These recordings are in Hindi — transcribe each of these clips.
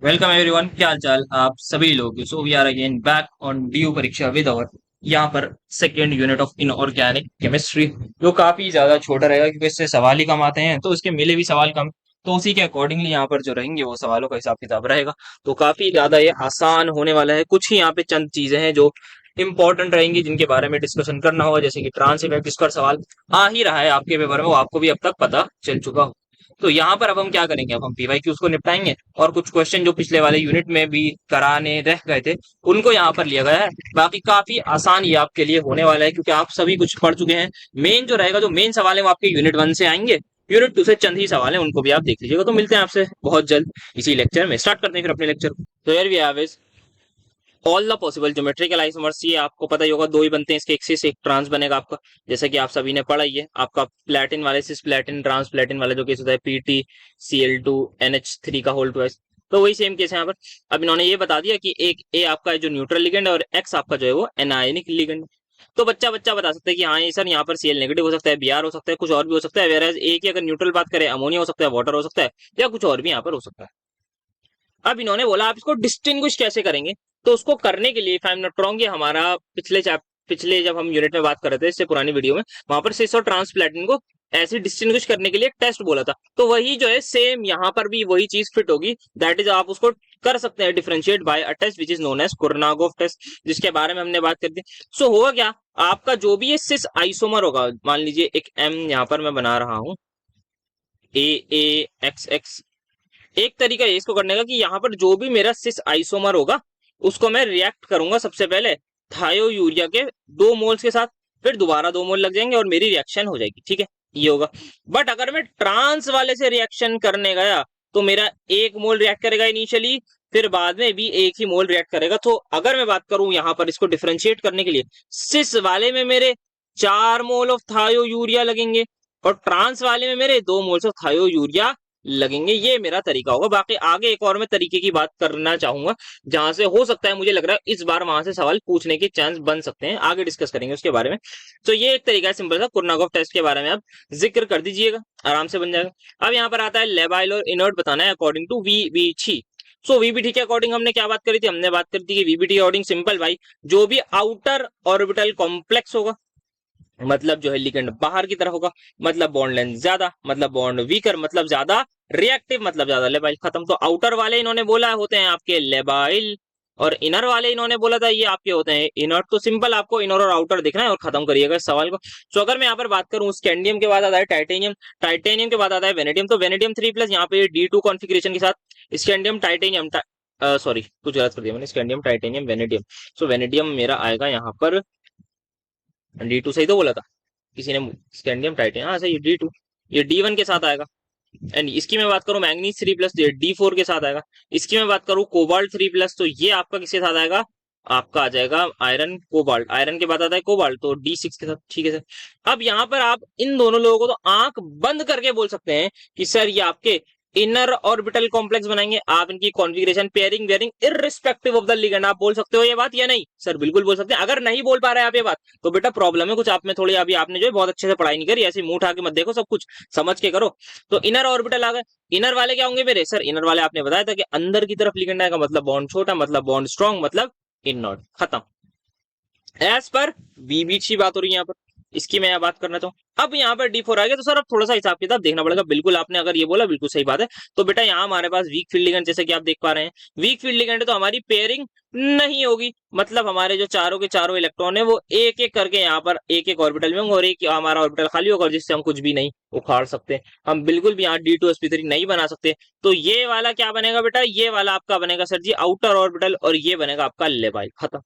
वेलकम एवरीवन, क्या हाल चाल आप सभी लोग। So we are again back on ड्यू परीक्षा विद अवर यहाँ पर second unit of inorganic chemistry, जो काफी ज्यादा छोटा रहेगा क्योंकि इससे सवाल ही कम आते हैं, तो उसके मिले भी सवाल कम। तो उसी के अकॉर्डिंगली यहाँ पर जो रहेंगे वो सवालों का हिसाब किताब रहेगा। तो काफी ज्यादा ये आसान होने वाला है। कुछ ही यहाँ पे चंद चीजें हैं जो इंपॉर्टेंट रहेंगी जिनके बारे में डिस्कशन करना होगा, जैसे कि ट्रांस इफेक्ट, जिसका सवाल आ ही रहा है आपके पेपर में, वो आपको भी अब तक पता चल चुका हो। तो यहाँ पर अब हम क्या करेंगे, अब हम पीवाईक्यूज को निपटाएंगे और कुछ क्वेश्चन जो पिछले वाले यूनिट में भी कराने रह गए थे उनको यहाँ पर लिया गया है। बाकी काफी आसान ये आपके लिए होने वाला है क्योंकि आप सभी कुछ पढ़ चुके हैं। मेन जो रहेगा, जो मेन सवाल है वो आपके यूनिट 1 से आएंगे। यूनिट 2 से चंद ही सवाल है, उनको भी आप देख लीजिएगा। तो मिलते हैं आपसे बहुत जल्द इसी लेक्चर में। स्टार्ट करते हैं फिर अपने लेक्चर को। तो यार we have all the possible geometrical isomers. ये आपको पता ही होगा, दो ही बनते हैं इसके, एक सिस एक ट्रांस बनेगा आपका। जैसा कि आप सभी ने पढ़ा ही है। आपका प्लेटिन वाले सिस प्लेटिन, ट्रांस प्लेटिन वाले जो केस होता है PtCl2NH3 का होल ट्वाइस, तो वही सेम केस है यहाँ पर। अब इन्होंने ये बता दिया कि एक ए आपका है जो न्यूट्रल लिगेंड है और एक्स आपका जो है वो एनायनिक लिगेंड। तो बच्चा बच्चा बता सकता है कि हाँ ये सर यहाँ पर Cl नेगेटिव हो सकता है, Br हो सकता है, कुछ और भी हो सकता है। वेराज ए की अगर न्यूट्रल बात करें, अमोनिया हो सकता है, वाटर हो सकता है, या कुछ और भी यहाँ पर हो सकता है। अब इन्होंने बोला आप इसको डिस्टिंग्विश कैसे करेंगे। तो उसको करने के लिए, if I am not wrong, ये हमारा पिछले जब हम यूनिट में बात कर रहे थे, इससे पुरानी वीडियो में, वहां पर सिस और ट्रांसप्लेटिन को ऐसे डिस्टिंग्विश करने के लिए एक टेस्ट बोला था। तो वही जो है सेम यहाँ पर भी वही चीज फिट होगी। दैट इज, आप उसको कर सकते हैं differentiate by a test which is known as Kurnakov test, जिसके बारे में हमने बात कर दी। सो होगा क्या, आपका जो भी ये सिस आइसोमर होगा, मान लीजिए एक एम यहाँ पर मैं बना रहा हूँ, AA XX। एक तरीका है इसको करने का कि यहाँ पर जो भी मेरा सिस आइसोमर होगा उसको मैं रिएक्ट करूंगा सबसे पहले थायो यूरिया के 2 मोल्स के साथ, फिर दोबारा 2 मोल लग जाएंगे और मेरी रिएक्शन हो जाएगी। ठीक है, ये होगा। बट अगर मैं ट्रांस वाले से रिएक्शन करने गया तो मेरा 1 मोल रिएक्ट करेगा इनिशियली, फिर बाद में भी एक ही मोल रिएक्ट करेगा। तो अगर मैं बात करूं यहाँ पर इसको डिफरेंशिएट करने के लिए, सिस वाले में मेरे 4 मोल ऑफ थायो यूरिया लगेंगे और ट्रांस वाले में मेरे 2 मोल्स ऑफ थायो यूरिया लगेंगे। ये मेरा तरीका होगा। बाकी आगे एक और मैं तरीके की बात करना चाहूंगा जहां से हो सकता है, मुझे लग रहा है इस बार वहां से सवाल पूछने के चांस बन सकते हैं, आगे डिस्कस करेंगे उसके बारे में। तो ये एक तरीका है सिंपल सा, कुर्नागोफ टेस्ट के बारे में आप जिक्र कर दीजिएगा, आराम से बन जाएगा। अब यहाँ पर आता है लेबाइल और इनर्ट बताना है according to VBT। So VBT के अकॉर्डिंग हमने क्या बात करी थी, हमने बात करी थी कि VBT अकॉर्डिंग सिंपल भाई, जो भी आउटर ऑर्बिटल कॉम्प्लेक्स होगा, मतलब जो है लिगेंड बाहर की तरफ होगा, मतलब बॉन्ड लेंथ ज्यादा, मतलब बॉन्ड वीकर, मतलब ज्यादा रिएक्टिव, मतलब ज्यादा लेबाइल। खत्म। तो आउटर वाले इन्होंने बोला होते हैं आपके लेबाइल, और इनर वाले इन्होंने बोला था ये आपके होते हैं इनर। तो सिंपल आपको इनर और आउटर देखना है और खत्म करिएगा इस सवाल को। तो अगर मैं यहाँ पर बात करूं, स्कैंडियम के बाद आता है टाइटेनियम, टाइटेनियम के बाद आता है वेनेडियम। तो वेनेडियम 3+ यहाँ पे D2 कॉन्फिगरेशन के साथ स्कैंडियम टाइटेनियम, सॉरी कुछ गलत कर दिया मैंने, स्कैंडियम टाइटेनियम वेनेडियम। सो वेनेडियम मेरा आएगा यहाँ पर D2, सही तो बोला था किसी ने, स्कैंडियम टाइटेनियम, हाँ सही, D2। ये D1 के साथ आएगा। एंड इसकी मैं बात करूं मैंगनीज 3+, ये D4 के साथ आएगा। इसकी मैं बात करूं कोबाल्ट 3+, तो ये आपका किसके साथ आएगा, आपका आ जाएगा आयरन कोबाल्ट। आयरन के बाद आता है कोबाल्ट, तो D6 के साथ। ठीक है सर। अब यहाँ पर आप इन दोनों लोगों को तो आंख बंद करके बोल सकते हैं कि सर ये आपके इनर ऑर्बिटल कॉम्प्लेक्स बनाएंगे। आप इनकी configuration, pairing wearing irrespective of the ligand, आप बोल सकते हो ये बात या नहीं सर? बिल्कुल बोल सकते हैं। अगर नहीं बोल पा रहे आप ये बात, तो बेटा प्रॉब्लम है कुछ आप में थोड़ी, अभी आपने जो है बहुत अच्छे से पढ़ाई नहीं करी। ऐसे मुंह उठा के मत देखो, सब कुछ समझ के करो। तो इनर ऑर्बिटल आ गए। इनर वाले क्या होंगे मेरे सर? इनर वाले आपने बताया था कि अंदर की तरफ लिगेंड आएगा, मतलब बॉन्ड छोटा, मतलब बॉन्ड स्ट्रॉन्ग, मतलब इनर्ट। खत्म। एज पर VBT की बात हो रही है यहाँ पर, इसकी मैं यहाँ बात करना चाहूँ। अब यहाँ पर D4 आ गया, तो सर अब थोड़ा सा हिसाब किताब देखना पड़ेगा। बिल्कुल आपने अगर ये बोला बिल्कुल सही बात है। तो बेटा यहाँ हमारे पास वीक फील्ड लिगेंड, जैसे कि आप देख पा रहे हैं, वीक फील्ड लिगेंड है तो हमारी पेयरिंग नहीं होगी। मतलब हमारे जो चारों के चारों इलेक्ट्रॉन है वो एक एक करके यहाँ पर एक एक ऑर्बिटल में होंगे और एक हमारा ऑर्बिटल खाली होगा, जिससे हम कुछ भी नहीं उखाड़ सकते। हम बिल्कुल भी यहाँ D2sp3 नहीं बना सकते। तो ये वाला क्या बनेगा बेटा, ये वाला आपका बनेगा सर जी आउटर ऑर्बिटल, और ये बनेगा आपका लेबाइल। खत्म।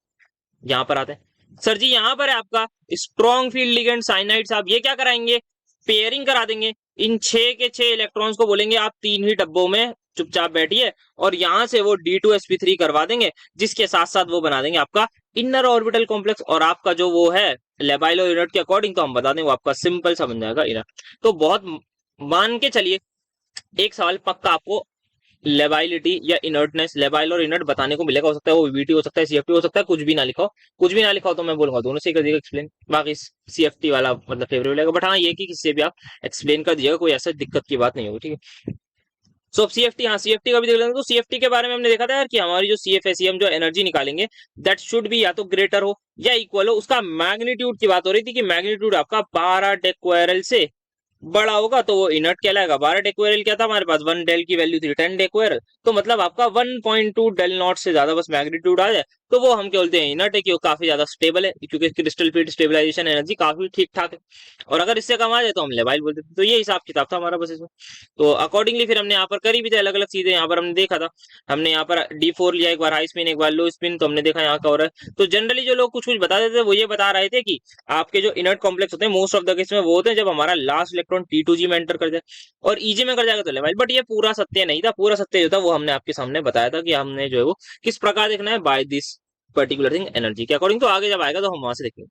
यहाँ पर आते हैं सर जी, यहाँ पर है आपका स्ट्रॉन्ग फील्ड लिगेंड साइनाइड्स। आप ये क्या कराएंगे, पेयरिंग करा देंगे। इन 6 के 6 इलेक्ट्रॉन्स को बोलेंगे आप 3 ही डब्बों में चुपचाप बैठिए, और यहां से वो D2sp3 करवा देंगे, जिसके साथ साथ वो बना देंगे आपका इनर ऑर्बिटल कॉम्प्लेक्स। और आपका जो वो है लेबाइलो यूनिट के अकॉर्डिंग तो हम बता दें, वो आपका सिंपल सा बन जाएगा इनर। तो बहुत मान के चलिए, एक सवाल पक्का आपको लेबाइलिटी या इनर्टनेस, लेबाइल और इनर्ट बताने को मिलेगा। हो सकता है वो VBT हो सकता है, CFT हो सकता है, कुछ भी ना लिखा हो। कुछ भी ना लिखा हो तो मैं बोलूंगा दोनों से कर दिएगा एक्सप्लेन। बाकी CFT वाला मतलब फेवरेट लगेगा, बट हाँ ये कि किससे भी आप एक्सप्लेन कर दिएगा, कोई ऐसा दिक्कत की बात नहीं होगी। ठीक है। सो अब सीएफटी, हाँ सीएफटी का भी देख लेते हैं। तो सीएफटी के बारे में हमने देखा था यार कि हमारी जो सीएफएसी हम जो एनर्जी निकालेंगे दैट शुड बी या तो ग्रेटर हो या इक्वल हो। उसका मैग्नीट्यूड की बात हो रही थी कि मैग्नीट्यूड आपका 12 डेक्वेरल से बड़ा होगा तो वो इनर्ट कहलाएगा। 12 डेक्वेरल क्या था हमारे पास, 1 डेल की वैल्यू थी 10 डेक्वेरल, तो मतलब आपका 1.2 डेल नॉट से ज्यादा बस मैग्नीट्यूड आ जाए तो वो हम क्या बोलते हैं, इनर्ट है, कि वो काफी ज्यादा स्टेबल है क्योंकि क्रिस्टल फील्ड स्टेबलाइजेशन एनर्जी काफी ठीक ठाक है। और अगर इससे कम आ जाए तो हम लेवाइल बोलते थे। तो ये हिसाब किताब था हमारा बस इसमें। तो अकॉर्डिंगली फिर हमने यहाँ पर करी भी थे अलग अलग चीजें। यहाँ पर हमने देखा था, हमने यहाँ पर D4 लिया, एक बार हाई स्पिन एक बार लो स्पिन, तो हमने देखा यहाँ का हो रहा है। तो जनरली जो लोग कुछ कुछ बता देते थे वो ये बता रहे थे कि आपके जो इनर्ट कॉम्प्लेक्स होते हैं मोस्ट ऑफ द केस में वो होते हैं जब हमारा लास्ट इलेक्ट्रॉन T2G में एंटर कर जाए और EG में कर जाएगा तो लेवाइल। बट ये पूरा सत्य नहीं था। पूरा सत्य जो था वो हमने आपके सामने बताया था कि हमने जो है वो किस प्रकार देखना है, by this particular thing energy के अकॉर्डिंग। तो आगे जब आएगा तो हम वहां से देखेंगे।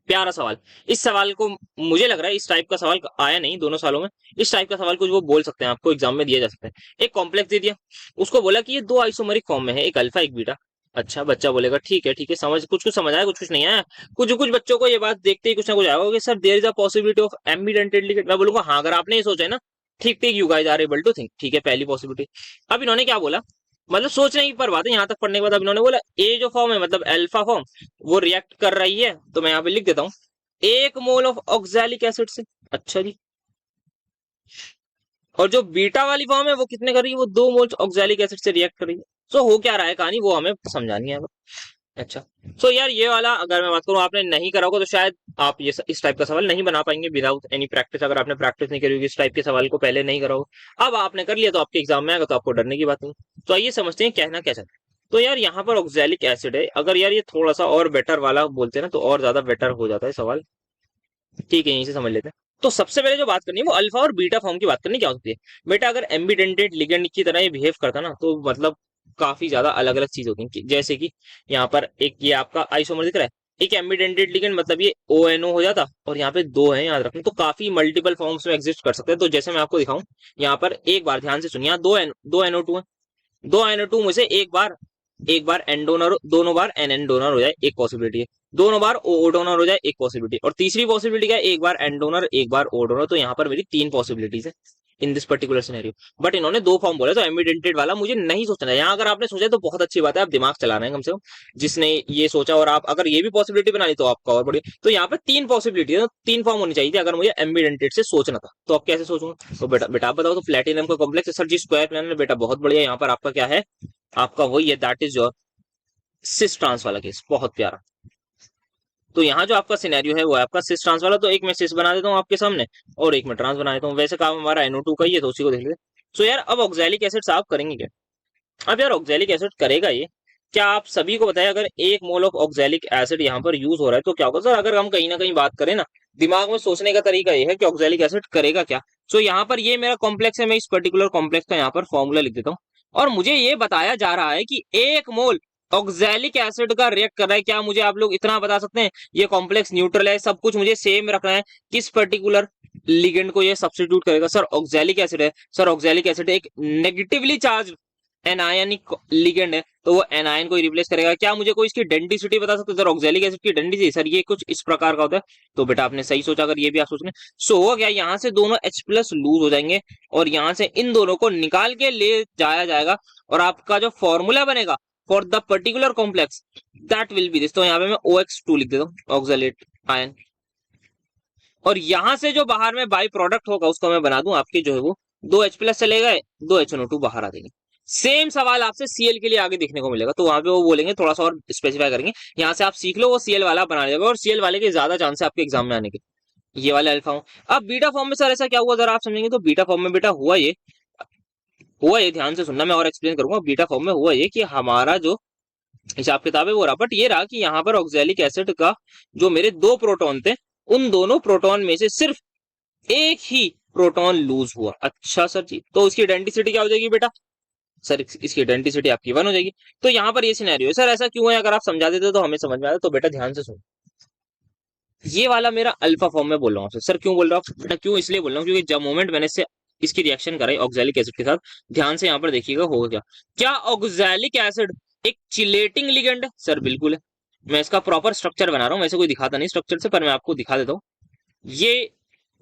प्यारा सवाल, इस सवाल को मुझे लग रहा है इस टाइप का सवाल आया नहीं दोनों सालों में। इस टाइप का सवाल कुछ वो बोल सकते हैं, आपको एग्जाम में दिया जा सकता है। एक कॉम्प्लेक्स दे दिया, उसको बोला कि ये दो आइसोमरिक फॉर्म में है, एक अल्फा एक बीटा। अच्छा बच्चा बोलेगा ठीक है ठीक है, समझ कुछ कुछ समझ आया कुछ कुछ नहीं आया। कुछ कुछ बच्चों को ये बात देखते ही कुछ ना कुछ आएगा कि sir there is a possibility of ambidentate ligand. मैं बोलूंगा हाँ, अगर आपने ये सोचा है ना, ठीक ठीक, you guys are able to think, ठीक है पहली पॉसिबिलिटी। अब इन्होंने क्या बोला, मतलब सोचने की पर बात है, यहाँ तक पढ़ने के बाद अब इन्होंने बोला ए जो फॉर्म है मतलब अल्फा फॉर्म वो रिएक्ट कर रही है, तो मैं यहाँ पे लिख देता हूँ 1 मोल ऑफ ऑक्सैलिक एसिड से। अच्छा जी, और जो बीटा वाली फॉर्म है वो कितने कर रही है, वो 2 मोल ऑक्सैलिक एसिड से रिएक्ट कर रही है। सो हो क्या रहा है कहानी वो हमें समझानी है अब। अच्छा, सो यार ये वाला अगर मैं बात करूं आपने नहीं करा होगा तो शायद आप ये इस टाइप का सवाल नहीं बना पाएंगे विदाउट एनी प्रैक्टिस। अगर आपने प्रैक्टिस नहीं करी होगी इस टाइप के सवाल को पहले नहीं करा होगा, अब आपने कर लिया तो आपके एग्जाम में आएगा तो आपको डरने की बात नहीं। तो आइए समझते हैं कहना क्या चाहते हैं। तो यार यहाँ पर ऑक्सैलिक एसिड है, अगर यार ये थोड़ा सा और बेटर वाला बोलते हैं ना तो और ज्यादा बेटर हो जाता है सवाल। ठीक है, यहीं से समझ लेते हैं। तो सबसे पहले जो बात करनी है वो अल्फा और बीटा फॉर्म की बात करनी क्या होती है। बेटा अगर एम्बिडेंटेड लिगेंड की तरह ये बिहेव करता ना तो मतलब काफी ज्यादा अलग अलग चीज होती है। जैसे कि यहाँ पर एक ये आपका आइसोमर दिख रहा है, एक एम्बिडेंटेड लिगेंड मतलब ये ONO हो जाता और यहाँ पे दो है याद रखना, तो काफी मल्टीपल फॉर्म्स में एग्जिस्ट कर सकते हैं। तो जैसे मैं आपको दिखाऊं यहाँ पर एक बार ध्यान से सुनिए, यहाँ दो NO2 है, दो NO2 में से एक बार एन डोनर, दोनों बार NN डोनर हो जाए एक पॉसिबिलिटी है, दोनों बार ओ डोनर हो जाए एक पॉसिबिलिटी, और तीसरी पॉसिबिलिटी क्या है, एक बार एन डोनर एक बार ओ डोनर। तो यहाँ पर मेरी 3 पॉसिबिलिटीज है in this particular scenario. But इन्होंने 2 फॉर्म बोले तो एम्बिडेंटेड वाला मुझे नहीं सोचना है। यहाँ अगर आपने सोचा तो बहुत अच्छी बात है, आप दिमाग चला रहे हैं कम से कम जिसने ये सोचा, और आप अगर ये भी पॉसिबिलिटी बना ली तो आपका और बढ़िया। तो यहाँ पे 3 पॉसिबिलिटी है, 3 फॉर्म होनी चाहिए थी अगर मुझे एम्बिडेंटेड से सोचना था। तो आप कैसे सोचूंगा, तो बेटा बेटा आप बताओ। तो प्लेटिनम का कॉम्प्लेक्स सर जी स्क्वायर प्लानर, बेटा बहुत बढ़िया। यहाँ पर आपका क्या है, आपका वही है, that is your cis trans वाला केस, बहुत प्यारा। तो यहाँ जो आपका सिनेरियो है वो है आपका सिस ट्रांस वाला। तो एक मैं सिस बना देता हूँ आपके सामने और एक मैं ट्रांस बना देता हूँ। वैसे काम हमारा NO2 का ही है तो उसी को देख लेते हैं। सो यार अब ऑक्सैलिक एसिड साफ करेंगे क्या। अब यार ऑक्सैलिक एसिड करेगा ये, क्या आप सभी को बताया अगर 1 मोल ऑफ ऑक्सैलिक एसिड यहाँ पर यूज हो रहा है तो क्या होगा सर। अगर हम कहीं ना कहीं बात करें ना, दिमाग में सोचने का तरीका ये है कि ऑक्सैलिक एसिड करेगा क्या। सो यहाँ पर ये मेरा कॉम्प्लेक्स है, मैं इस पर्टिकुलर कॉम्प्लेक्स का यहाँ पर फॉर्मूला लिख देता हूँ और मुझे ये बताया जा रहा है कि 1 मोल ऑक्सैलिक एसिड का रिएक्ट कर रहा है। क्या मुझे आप लोग इतना बता सकते हैं, ये कॉम्प्लेक्स न्यूट्रल है, सब कुछ मुझे सेम रखना है, किस पर्टिकुलर लिगेंड को ये सब्स्टिट्यूट करेगा। सर ऑक्सैलिक एसिड है, सर ऑक्सैलिक एसिड एक नेगेटिवली चार्ज एनायनिक लिगेंड है तो वो एनायन को रिप्लेस करेगा। क्या मुझे कोई इसकी डेंसिटी बता सकते हैं सर, ऑक्सैलिक एसिड की डेंसिटी सर ये कुछ इस प्रकार का होता है। तो बेटा आपने सही सोचा, अगर ये भी आप सोच रहे हैं। सो हो गया, यहाँ से दोनों H+ लूज हो जाएंगे और यहाँ से इन दोनों को निकाल के ले जाया जाएगा और आपका जो फॉर्मूला बनेगा for the particular complex that will B this. तो यहाँ पे मैं OX2 लिख देता हूँ, ऑक्सैलेट आयन। और यहां से जो बाहर में बाई प्रोडक्ट होगा उसको मैं बना दूं आपके जो है वो 2H+ चले गए, 2HNO2 बाहर आ जाएंगे। सेम सवाल आपसे Cl के लिए आगे देखने को मिलेगा, तो वहां पे वो बोलेंगे थोड़ा सा और स्पेसिफाई करेंगे। यहाँ से आप सीख लो, वो Cl वाला बना लेगा और Cl वाले के ज्यादा चांस है आपके एग्जाम में आने के। ये वाले अल्फा फॉर्म। अब बीटा फॉर्म में सर ऐसा क्या हुआ जरा आप समझेंगे। तो बीटा फॉर्म में बेटा हुआ ये ध्यान से सुनना, मैं और एक्सप्लेन करूंगा। बीटा फॉर्म में हुआ ये कि हमारा जो हिसाब किताब है वो रहा, बट ये रहा कि यहाँ पर ऑक्सैलिक एसिड का जो मेरे 2 प्रोटॉन थे उन दोनों प्रोटॉन में से सिर्फ एक ही प्रोटॉन लूज हुआ। अच्छा सर जी, तो उसकी आइडेंटिसिटी क्या हो जाएगी बेटा, सर इसकी आइडेंटिसिटी आपकी 1 हो जाएगी। तो यहाँ पर ये सिनेरियो है। सर ऐसा क्यों है, अगर आप समझा देते तो हमें समझ में आता। तो बेटा ध्यान से सुनो, ये वाला मेरा अल्फा फॉर्म में बोल रहा हूँ। सर क्यों बोल रहा हूँ बेटा, क्यों इसलिए बोल रहा हूँ क्योंकि जब मोमेंट मैंने इससे इसकी रिएक्शन कराई ऑक्सैलिक एसिड के साथ, ध्यान से यहाँ पर देखिएगा होगा क्या। क्या ऑक्सैलिक एसिड एक चिलेटिंग लिगेंड है, सर बिल्कुल है। मैं इसका प्रॉपर स्ट्रक्चर बना रहा हूँ, वैसे कोई दिखाता नहीं स्ट्रक्चर से, पर मैं आपको दिखा देता हूँ। ये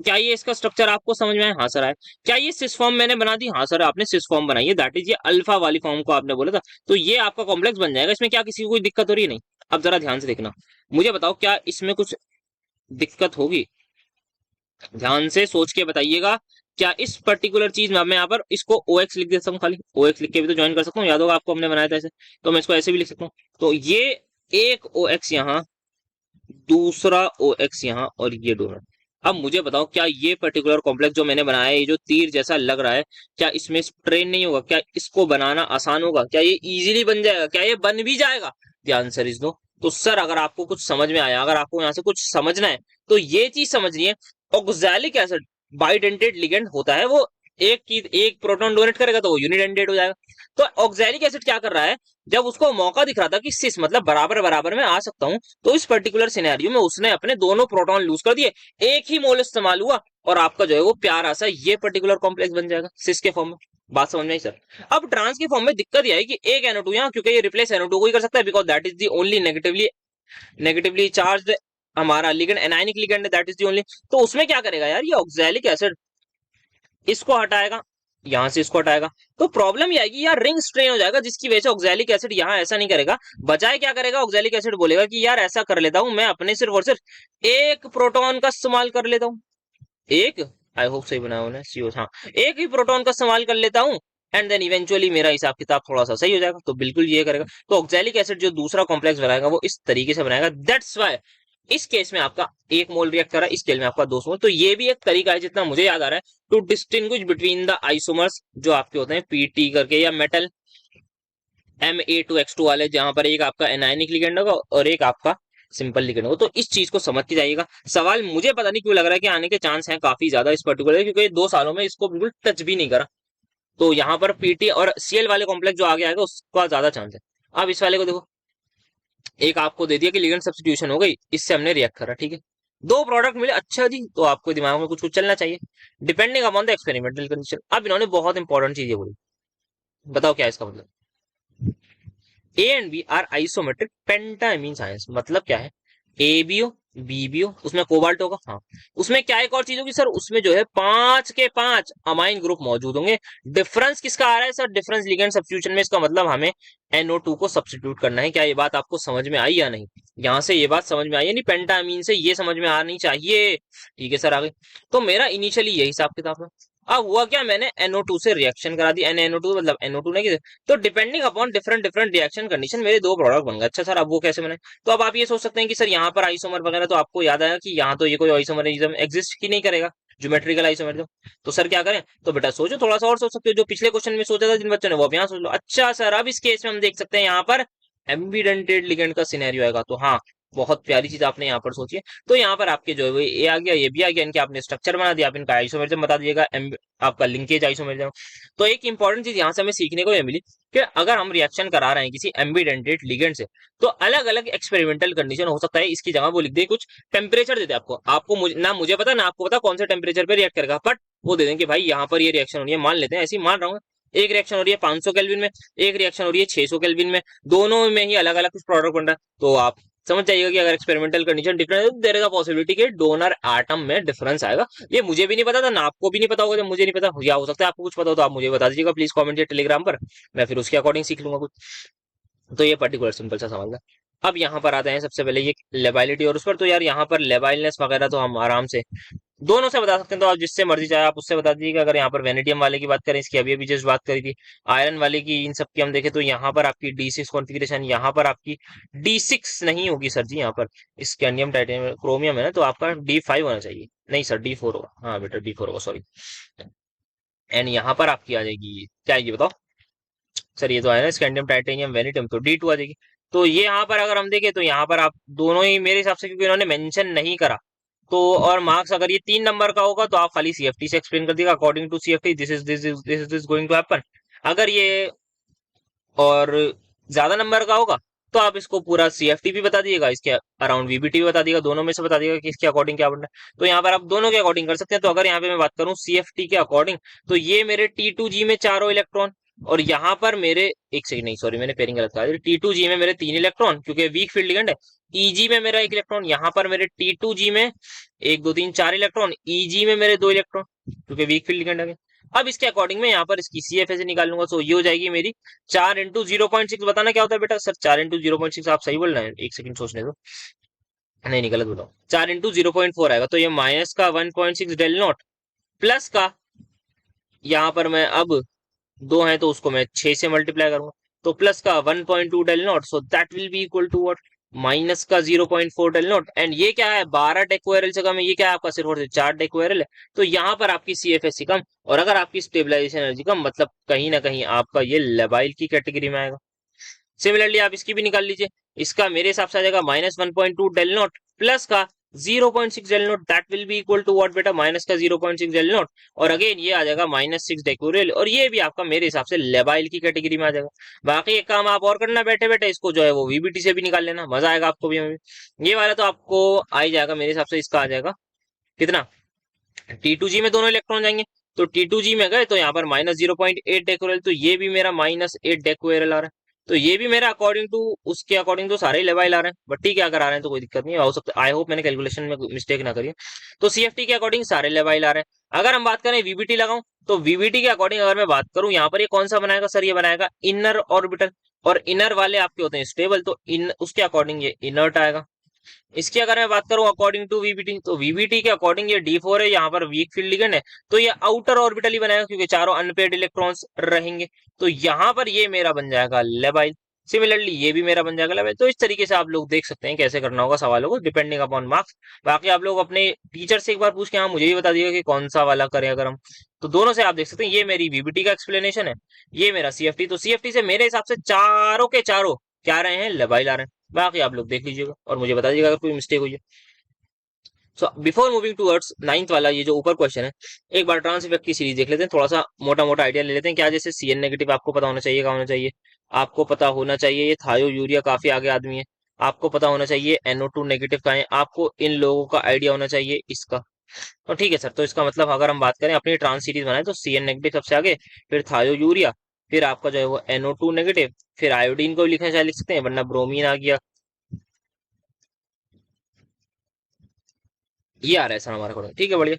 क्या ये इसका स्ट्रक्चर आपको समझ में आया? हाँ सर आया। क्या ये सिस फॉर्म मैंने बना दी? हाँ सर आपने सिस फॉर्म बनाई है, दैट इज ये अल्फा वाली फॉर्म को आपने बोला था, तो ये आपका कॉम्प्लेक्स बन जाएगा। इसमें क्या किसी को कोई दिक्कत हो रही है? नहीं। अब जरा ध्यान से देखना, मुझे बताओ क्या इसमें कुछ दिक्कत होगी? ध्यान से सोच के बताइएगा। क्या इस पर्टिकुलर चीज में मैं यहाँ पर इसको ओ एक्स लिख देता हूँ, खाली ओ एक्स लिख के भी तो ज्वाइन कर सकता हूँ, याद होगा आपको हमने बनाया था ऐसे, तो मैं इसको ऐसे भी लिख सकता हूँ। तो ये एक ओ एक्स यहाँ, दूसरा ओ एक्स यहाँ, और ये दोनों। अब मुझे बताओ क्या ये पर्टिकुलर कॉम्प्लेक्स जो मैंने बनाया है, ये जो तीर जैसा लग रहा है, क्या इसमें स्ट्रेन नहीं होगा? क्या इसको बनाना आसान होगा? क्या ये इजीली बन जाएगा? क्या ये बन भी जाएगा? ध्यान से इस दो। तो सर अगर आपको कुछ समझ में आया, अगर आपको यहाँ से कुछ समझना है, तो ये चीज समझनी है। ऑक्सैलिक एसिड बाइडेंटेड लिगेंड होता है, वो एक प्रोटॉन डोनेट करेगा तो वो यूनिडेंटेड हो जाएगा। तो ऑक्सैलिक एसिड क्या कर रहा है, जब उसको मौका दिख रहा था कि सिस मतलब बराबर बराबर में आ सकता हूं, तो इस पर्टिकुलर सिनेरियो में उसने अपने दोनों प्रोटॉन लूज कर दिए, एक ही मोल इस्तेमाल हुआ, और आपका जो है वो प्यारा सा ये पर्टिकुलर कॉम्प्लेक्स बन जाएगा सिस के फॉर्म में। बात समझ में आई सर? अब ट्रांस के फॉर्म में दिक्कत यह है कि एक NO2 यहाँ, क्योंकि ये रिप्लेस NO2 को ही कर सकता है, because that is the only negatively charge हमारा ligand, anionic ligand, that is the only. तो उसमें क्या करेगा यार, ये ऑक्सैलिक एसिड इसको हटाएगा, यहां से इसको हटाएगा, तो प्रॉब्लम ये आएगी यार, रिंग स्ट्रेन हो जाएगा, जिसकी वजह से ऑक्सैलिक एसिड यहाँ ऐसा नहीं करेगा, बजाय क्या करेगा, ऑक्सैलिक एसिड बोलेगा कि यार ऐसा कर लेता हूं मैं, अपने सिर्फ और सिर्फ एक प्रोटॉन का इस्तेमाल कर लेता हूं, एक, आई होप सही बनाया उन्हें सीओ, हाँ, एक ही प्रोटॉन का इस्तेमाल कर लेता हूं, एंड देन इवेंचुअली मेरा हिसाब किताब थोड़ा सा सही हो जाएगा। तो बिल्कुल ये करेगा। तो ऑक्सैलिक एसिड जो दूसरा कॉम्प्लेक्स बनाएगा वो इस तरीके से बनाएगा, दैट्स वाई इस केस में आपका एक मोल रिएक्ट कर रहा है, इस केस में आपका 2 मोल। तो ये भी एक तरीका है, जितना मुझे याद आ रहा है, to distinguish between the isomers जो आपके होते हैं पीटी करके, या मेटल Ma2X2 वाले, जहां पर एक आपका एनायनिक लिगेंड होगा और एक आपका सिंपल लिगेंड होगा। तो इस चीज को समझ के जाइएगा। सवाल मुझे पता नहीं क्यों लग रहा है कि आने के चांस हैं काफी ज्यादा इस पर्टिकुलर, क्योंकि 2 सालों में इसको बिल्कुल टच भी नहीं करा। तो यहाँ पर पीटी और सीएल वाले कॉम्प्लेक्स जो आगे आएगा उसका ज्यादा चांस है। अब इस वाले को देखो, एक आपको दे दिया कि लिगेंड सब्स्टिट्यूशन हो गई, इससे हमने रिएक्ट करा, ठीक है, 2 प्रोडक्ट मिले, अच्छा जी, तो आपको दिमाग में कुछ कुछ चलना चाहिए, depending upon the experimental condition. अब इन्होंने बहुत इंपॉर्टेंट चीजें बोली, बताओ क्या है इसका मतलब? A and B are isometric pentamine science, मतलब क्या है? A B O B B O, उसमें कोबाल्ट होगा, हाँ, उसमें क्या एक और चीज होगी सर, उसमें जो है 5 के 5 अमाइन ग्रुप मौजूद होंगे। डिफरेंस किसका आ रहा है सर? डिफरेंस लिगेंड सब्स्टिट्यूशन में, इसका मतलब हमें NO2 को सब्स्टिट्यूट करना है। क्या ये बात आपको समझ में आई या नहीं? यहाँ से ये बात समझ में आई है नहीं, पेंटामीन से ये समझ में आनी चाहिए, ठीक है सर आगे। तो मेरा इनिशियली यही हिसाब किताब है। अब हुआ क्या, मैंने NO2 से रिएक्शन करा दी, NaNO2 मतलब NO2 नहीं, तो depending upon different different reaction condition मेरे 2 प्रोडक्ट बन गए। अच्छा सर अब वो कैसे बने? तो अब आप ये सोच सकते हैं कि सर यहाँ पर आइसोमर वगैरह, तो आपको याद आया कि यहाँ तो ये कोई आइसोमरिज्म एग्जिस्ट ही नहीं करेगा, ज्योमेट्रिकल आइसोमरिज्म। तो सर क्या करें? तो बेटा सोचो, थोड़ा सा और सोच सकते हो, जो पिछले क्वेश्चन में सोचा था जिन बच्चों ने, वो अब यहाँ सोच लो। अच्छा सर अब इस केस में हम देख सकते हैं यहाँ पर एम्बिडेंटेड लिगेंड का सिनेरियो आएगा, तो हाँ, बहुत प्यारी चीज आपने यहाँ पर सोची है। तो यहाँ पर आपके जो है वो ए आ गया, ये भी आ गया, इनके आपने स्ट्रक्चर बना दिया, आप इनका आइसोमेरिज्म बता दीजिएगा, आपका लिंकेज आइसोमेरिज्म। तो एक इंपॉर्टेंट चीज यहाँ से हमें सीखने को ये मिली कि अगर हम रिएक्शन करा रहे हैं किसी एम्बिडेंटेड लिगेंड से, तो अलग अलग एक्सपेरिमेंटल कंडीशन हो सकता है। इसकी जगह वो लिख दे, कुछ टेम्परेचर दे दे आपको, ना मुझे पता ना आपको पता कौन से टेम्परेचर पे रिएक्ट करेगा, बट वो दे देंगे भाई यहाँ पर ये रिएक्शन हो रही है, मान लेते हैं ऐसे ही मान रहा हूँ, एक रिएक्शन हो रही है 500 केल्विन में, एक रिएक्शन हो रही है 600 केल्विन में, दोनों में ही अलग अलग कुछ प्रोडक्ट बन रहा है। तो आप समझ जाइएगा कि अगर एक्सपेरिमेंटल कंडीशन डिफरेंट है, तो देयर इज अ पॉसिबिलिटी कि डोनर एटम में डिफरेंस आएगा। ये मुझे भी नहीं पता था, ना आपको भी नहीं पता होगा, जब मुझे नहीं पता, या हो सकता है आपको कुछ पता हो तो आप मुझे बता दीजिएगा प्लीज कमेंट या टेलीग्राम पर, मैं फिर उसके अकॉर्डिंग सीख लूंगा कुछ। तो ये पर्टिकुलर सिंपल सा सवाल था। अब यहाँ पर आते हैं सबसे पहले ये लेबाइलिटी और उस पर, तो यार यहाँ पर लेबाइलनेस वगैरह तो हम आराम से दोनों से बता सकते हैं, तो आप जिससे मर्जी चाहे आप उससे बता दीजिएगा। अगर यहाँ पर वेनेडियम वाले की बात करें, इसकी अभी अभी जस्ट बात करी थी, आयरन वाले की, इन सब की हम देखें तो यहाँ पर आपकी D6 कॉन्फ़िगरेशन, यहाँ पर आपकी D6 नहीं होगी सर जी, यहाँ पर स्कैंडियम टाइटेनियम क्रोमियम है ना, तो आपका D5 होना चाहिए, नहीं सर D4 होगा, हाँ बेटा D4 होगा, सॉरी। एंड यहाँ पर आपकी आ जाएगी क्या आएगी बताओ सर? ये तो है ना स्कैंडियम टाइटेनियम वेनेडियम, तो D2 आ जाएगी। तो ये यहाँ पर अगर हम देखें तो यहाँ पर आप दोनों ही मेरे हिसाब से, क्योंकि इन्होंने मेंशन नहीं करा, तो और मार्क्स अगर ये 3 नंबर का होगा तो आप खाली CFT से एक्सप्लेन कर दीजिएगा, according to CFT this is going to happen. अगर ये और ज्यादा नंबर का होगा तो आप इसको पूरा CFT भी बता दीजिएगा, इसके अराउंड VBT भी बता दीजिएगा, दोनों में से बता दीजिएगा कि इसके अकॉर्डिंग क्या बनना है। तो यहाँ पर आप दोनों के अकॉर्डिंग कर सकते हैं। तो अगर यहाँ पे मैं बात करूं CFT के अकॉर्डिंग, तो ये मेरे T2G में चारों इलेक्ट्रॉन, और यहाँ पर मेरे, एक सेकंड, नहीं सॉरी मैंने पेयरिंग गलत कहा, T2G में मेरे 3 इलेक्ट्रॉन क्योंकि वीक फील्ड लिगेंड है। Eg में मेरा 1 इलेक्ट्रॉन, यहाँ पर मेरे T2G में 1 2 3 4 इलेक्ट्रॉन, Eg में मेरे 2 इलेक्ट्रॉन क्योंकि वीक फील्ड लिगेंड है। अब इसके अकॉर्डिंग में यहाँ पर इसकी CFA से निकाल लूंगा, सो ये हो जाएगी मेरी 4 इंटू 0.6। बताना क्या होता है बेटा? सर 4 इंटू 0.6 आप सही बोल रहे हैं, एक सेकंड सोचने दो, नहीं नहीं गलत बताओ, 4 इंटू 0.4 आएगा, तो ये माइनस का 1.6 डेल नॉट प्लस का, यहाँ पर मैं अब 2 है तो उसको मैं 6 से मल्टीप्लाई करूंगा, तो प्लस का 1.2 del naught, so that will be equal to what, minus का 0.4 डेल नॉट। एंड ये क्या है, 12 डेकोरेल से कम है, ये क्या है आपका सिर्फ और सिर्फ 4 डेकोरेल है। तो यहाँ पर आपकी CFSC कम, और अगर आपकी स्टेबलाइजेशन एनर्जी कम, मतलब कहीं ना कहीं आपका ये लेबाइल की कैटेगरी में आएगा। सिमिलरली आप इसकी भी निकाल लीजिए, इसका मेरे हिसाब से आ जाएगा -1.2 डेल नॉट प्लस का 0.6 del naught, that will be equal to what बेटा, माइनस का 0.6 डेल नॉट, और अगेन ये आ जाएगा -6 डेकोरेल, और ये भी आपका मेरे हिसाब से लेबाइल की कैटेगरी में आ जाएगा। बाकी एक काम आप और करना, बैठे बैठे इसको जो है वो VBT से भी निकाल लेना, मजा आएगा आपको भी, हमें भी। ये वाला तो आपको आ ही जाएगा मेरे हिसाब से, इसका आ जाएगा कितना, T2G में दोनों इलेक्ट्रॉन जाएंगे, तो T2G में गए तो यहाँ पर -0.8 डेकोरेल, तो ये भी मेरा -8 डेकोरेल आ रहा है। तो ये भी मेरा अकॉर्डिंग टू उसके अकॉर्डिंग तो सारे ही लेवाइल आ रहे हैं, बट ठीक है अगर आ रहे हैं तो कोई दिक्कत नहीं है, हो सकता, आई होप मैंने कैलकुलेशन में मिस्टेक ना करिए। तो CFT के अकॉर्डिंग सारे लेवाइल आ रहे हैं। अगर हम बात करें VBT लगाऊं, तो VBT के अकॉर्डिंग अगर मैं बात करूं, यहाँ पर ये कौन सा बनाएगा सर, ये बनाएगा इनर ऑर्बिटल, और इनर वाले आपके होते हैं स्टेबल, तो इन उसके अकॉर्डिंग ये इनर्ट आएगा। इसकी अगर मैं बात करूं अकॉर्डिंग टू VBT, तो VBT के अकॉर्डिंग ये D4 है, यहाँ पर वीक फील्ड लिगेंड है, तो ये आउटर ऑर्बिटल ही बनाएगा क्योंकि चारों अनपेड इलेक्ट्रॉन्स रहेंगे, तो यहाँ पर ये मेरा बन जाएगा लेबाइल। सिमिलरली ये भी मेरा बन जाएगा लेबाइल। तो इस तरीके से आप लोग देख सकते हैं कैसे करना होगा सवालों को, डिपेंडिंग अपॉन मार्क्स। बाकी आप लोग अपने टीचर से एक बार पूछ के हाँ मुझे भी बता दिएगा कि कौन सा वाला करें अगर हम, तो दोनों से आप देख सकते हैं। ये मेरी VBT का एक्सप्लेनेशन है, ये मेरा CFT, तो CFT से मेरे हिसाब से चारों के चारों क्या आ रहे हैं, लेबाइल आ रहे हैं। बाकी आप लोग देख लीजिएगा और मुझे बता दीजिएगा अगर कोई मिस्टेक हुई है। So before moving towards 9th वाला ये जो ऊपर क्वेश्चन है, एक बार ट्रांस इफेक्ट की सीरीज देख लेते हैं, थोड़ा सा मोटा मोटा आइडिया ले लेते हैं। क्या जैसे CN नेगेटिव आपको पता होना चाहिए, क्या होना चाहिए, आपको पता होना चाहिए ये थायो यूरिया काफी आगे आदमी है, आपको पता होना चाहिए NO2 नेगेटिव का है, आपको इन लोगों का आइडिया होना चाहिए इसका। तो ठीक है सर, तो इसका मतलब अगर हम बात करें अपनी ट्रांस सीरीज बनाए तो CN नेगेटिव सबसे आगे, फिर थायो यूरिया, फिर आपका जो है वो NO2 नेगेटिव, फिर आयोडीन को भी लिखना चाहे लिख सकते हैं, वरना ब्रोमीन आ गया, ये आ रहा है सर हमारे अकॉर्डिंग। ठीक है बढ़िया,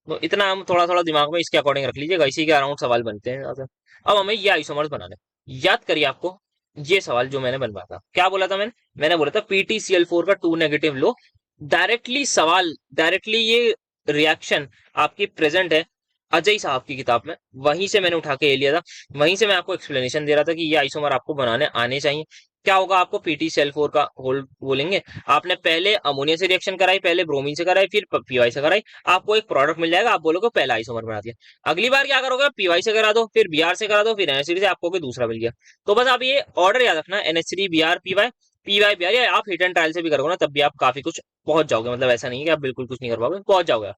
तो इतना हम थोड़ा थोड़ा दिमाग में इसके अकॉर्डिंग रख लीजिएगा, इसी के अराउंड सवाल बनते हैं ज्यादा। अब हमें ये आइसोमर्स बनाने, याद करिए आपको ये सवाल जो मैंने बनवाया था, क्या बोला था मैंने बोला था PtCl4 का 2 नेगेटिव लो, डायरेक्टली सवाल, डायरेक्टली ये रिएक्शन आपकी प्रेजेंट है अजय साहब की किताब में, वहीं से मैंने उठा के ले लिया था, वहीं से मैं आपको एक्सप्लेनेशन दे रहा था कि ये आइसोमर आपको बनाने आने चाहिए। क्या होगा, आपको PtCl4 का होल बोलेंगे, आपने पहले अमोनिया से रिएक्शन कराई, पहले ब्रोमीन से कराई, फिर PY से कराई, आपको एक प्रोडक्ट मिल जाएगा, आप बोलोगे पहला आइसोमर बना दिया। अगली बार क्या करोगे, PY से करा दो, फिर Br से करा दो, फिर NH3 से, आपको कोई दूसरा मिल गया। तो बस आप ये ऑर्डर याद रखना, NH3 Br PY, PY Br, या आप हिट एंड ट्रायल से भी करोगे ना तब भी आप काफी कुछ पहुंच जाओगे, मतलब ऐसा नहीं है कि आप बिल्कुल कुछ नहीं कर पाओगे, पहुंच जाओगे।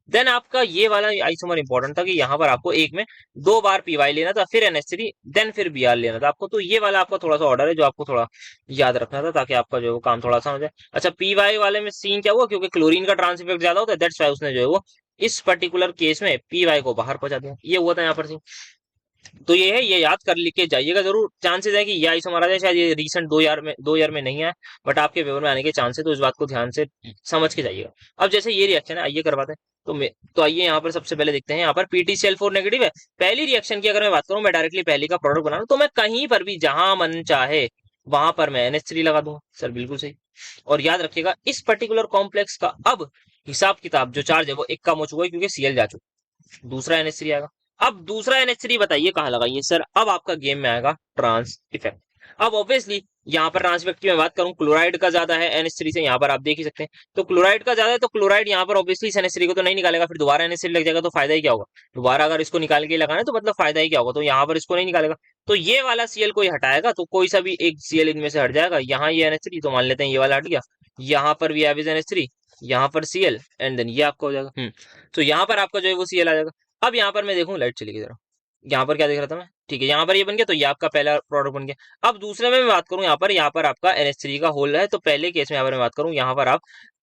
देन आपका ये वाला आइसोमर इंपॉर्टेंट था कि यहाँ पर आपको एक में 2 बार PY लेना था, फिर NH3, देन फिर Br लेना था आपको, तो ये वाला आपका थोड़ा सा ऑर्डर है जो आपको थोड़ा याद रखना था ताकि आपका जो है वो काम थोड़ा आसान हो जाए। अच्छा, PY वाले में सीन क्या हुआ, क्योंकि क्लोरीन का ट्रांस इफेक्ट ज्यादा होता है, दैट्स वाई उसने जो है वो इस पर्टिकुलर केस में PY को बाहर पहुंचा दिया, ये हुआ था यहाँ पर सीन। तो ये है, ये याद कर लिख के जाइएगा जरूर, चांसेस है कि ये आइसोमर आ जाए, शायद ये रिसेंट 2 ईयर में नहीं आया, बट आपके पेपर में आने के चांस है, तो इस बात को ध्यान से समझ के जाइएगा। अब जैसे ये रिएक्शन है, आइए करवाते हैं, तो आइए यहाँ पर सबसे पहले देखते हैं, यहाँ पर PtCl4 नेगेटिव है। पहली रिएक्शन की अगर मैं बात करूं, मैं डायरेक्टली पहली का प्रोडक्ट बना रहा हूं, तो मैं कहीं पर भी जहां मन चाहे वहां पर मैं NH3 लगा दूंगा सर, बिल्कुल सही। और याद रखिएगा इस पर्टिकुलर कॉम्प्लेक्स का अब हिसाब किताब जो चार्ज है वो एक कम हो चुका है क्योंकि Cl जा चुका, दूसरा NH3 आएगा। अब दूसरा NH3 बताइए कहाँ लगाइए सर, अब आपका गेम में आएगा ट्रांस इफेक्ट। अब ऑब्वियसली यहाँ पर ट्रांस इफेक्ट की मैं बात करूं, क्लोराइड का ज्यादा है NH3 से, यहाँ पर आप देख ही सकते हैं, तो क्लोराइड का ज्यादा है, तो क्लोराइड यहाँ पर ऑब्वियसली इस NH3 को तो नहीं निकालेगा, फिर दोबारा NH3 लग जाएगा, तो फायदा ही क्या होगा, दोबारा अगर इसको निकाल के लगाना है तो मतलब फायदा ही क्या होगा, तो यहाँ पर इसको नहीं निकालेगा, तो ये वाला Cl कोई हटाएगा तो कोई सा भी एक Cl इनमें से हट जाएगा, यहाँ ये NH3, तो मान लेते हैं ये वाला हट गया, यहाँ पर भी एविज NH3, यहाँ पर Cl, एंड देन ये आपका हो जाएगा। तो यहाँ पर आपका जो है वो Cl आ जाएगा। अब यहाँ पर मैं देखूं, लाइट चली गई जरा, यहाँ पर क्या देख रहा था मैं, ठीक है, यहाँ पर ये बन गया, तो ये आपका पहला प्रोडक्ट बन गया। अब दूसरे में मैं बात करूं, यहाँ पर आपका NH3 का होल है, तो पहले केस में यहाँ पर मैं बात करूं, यहाँ पर आप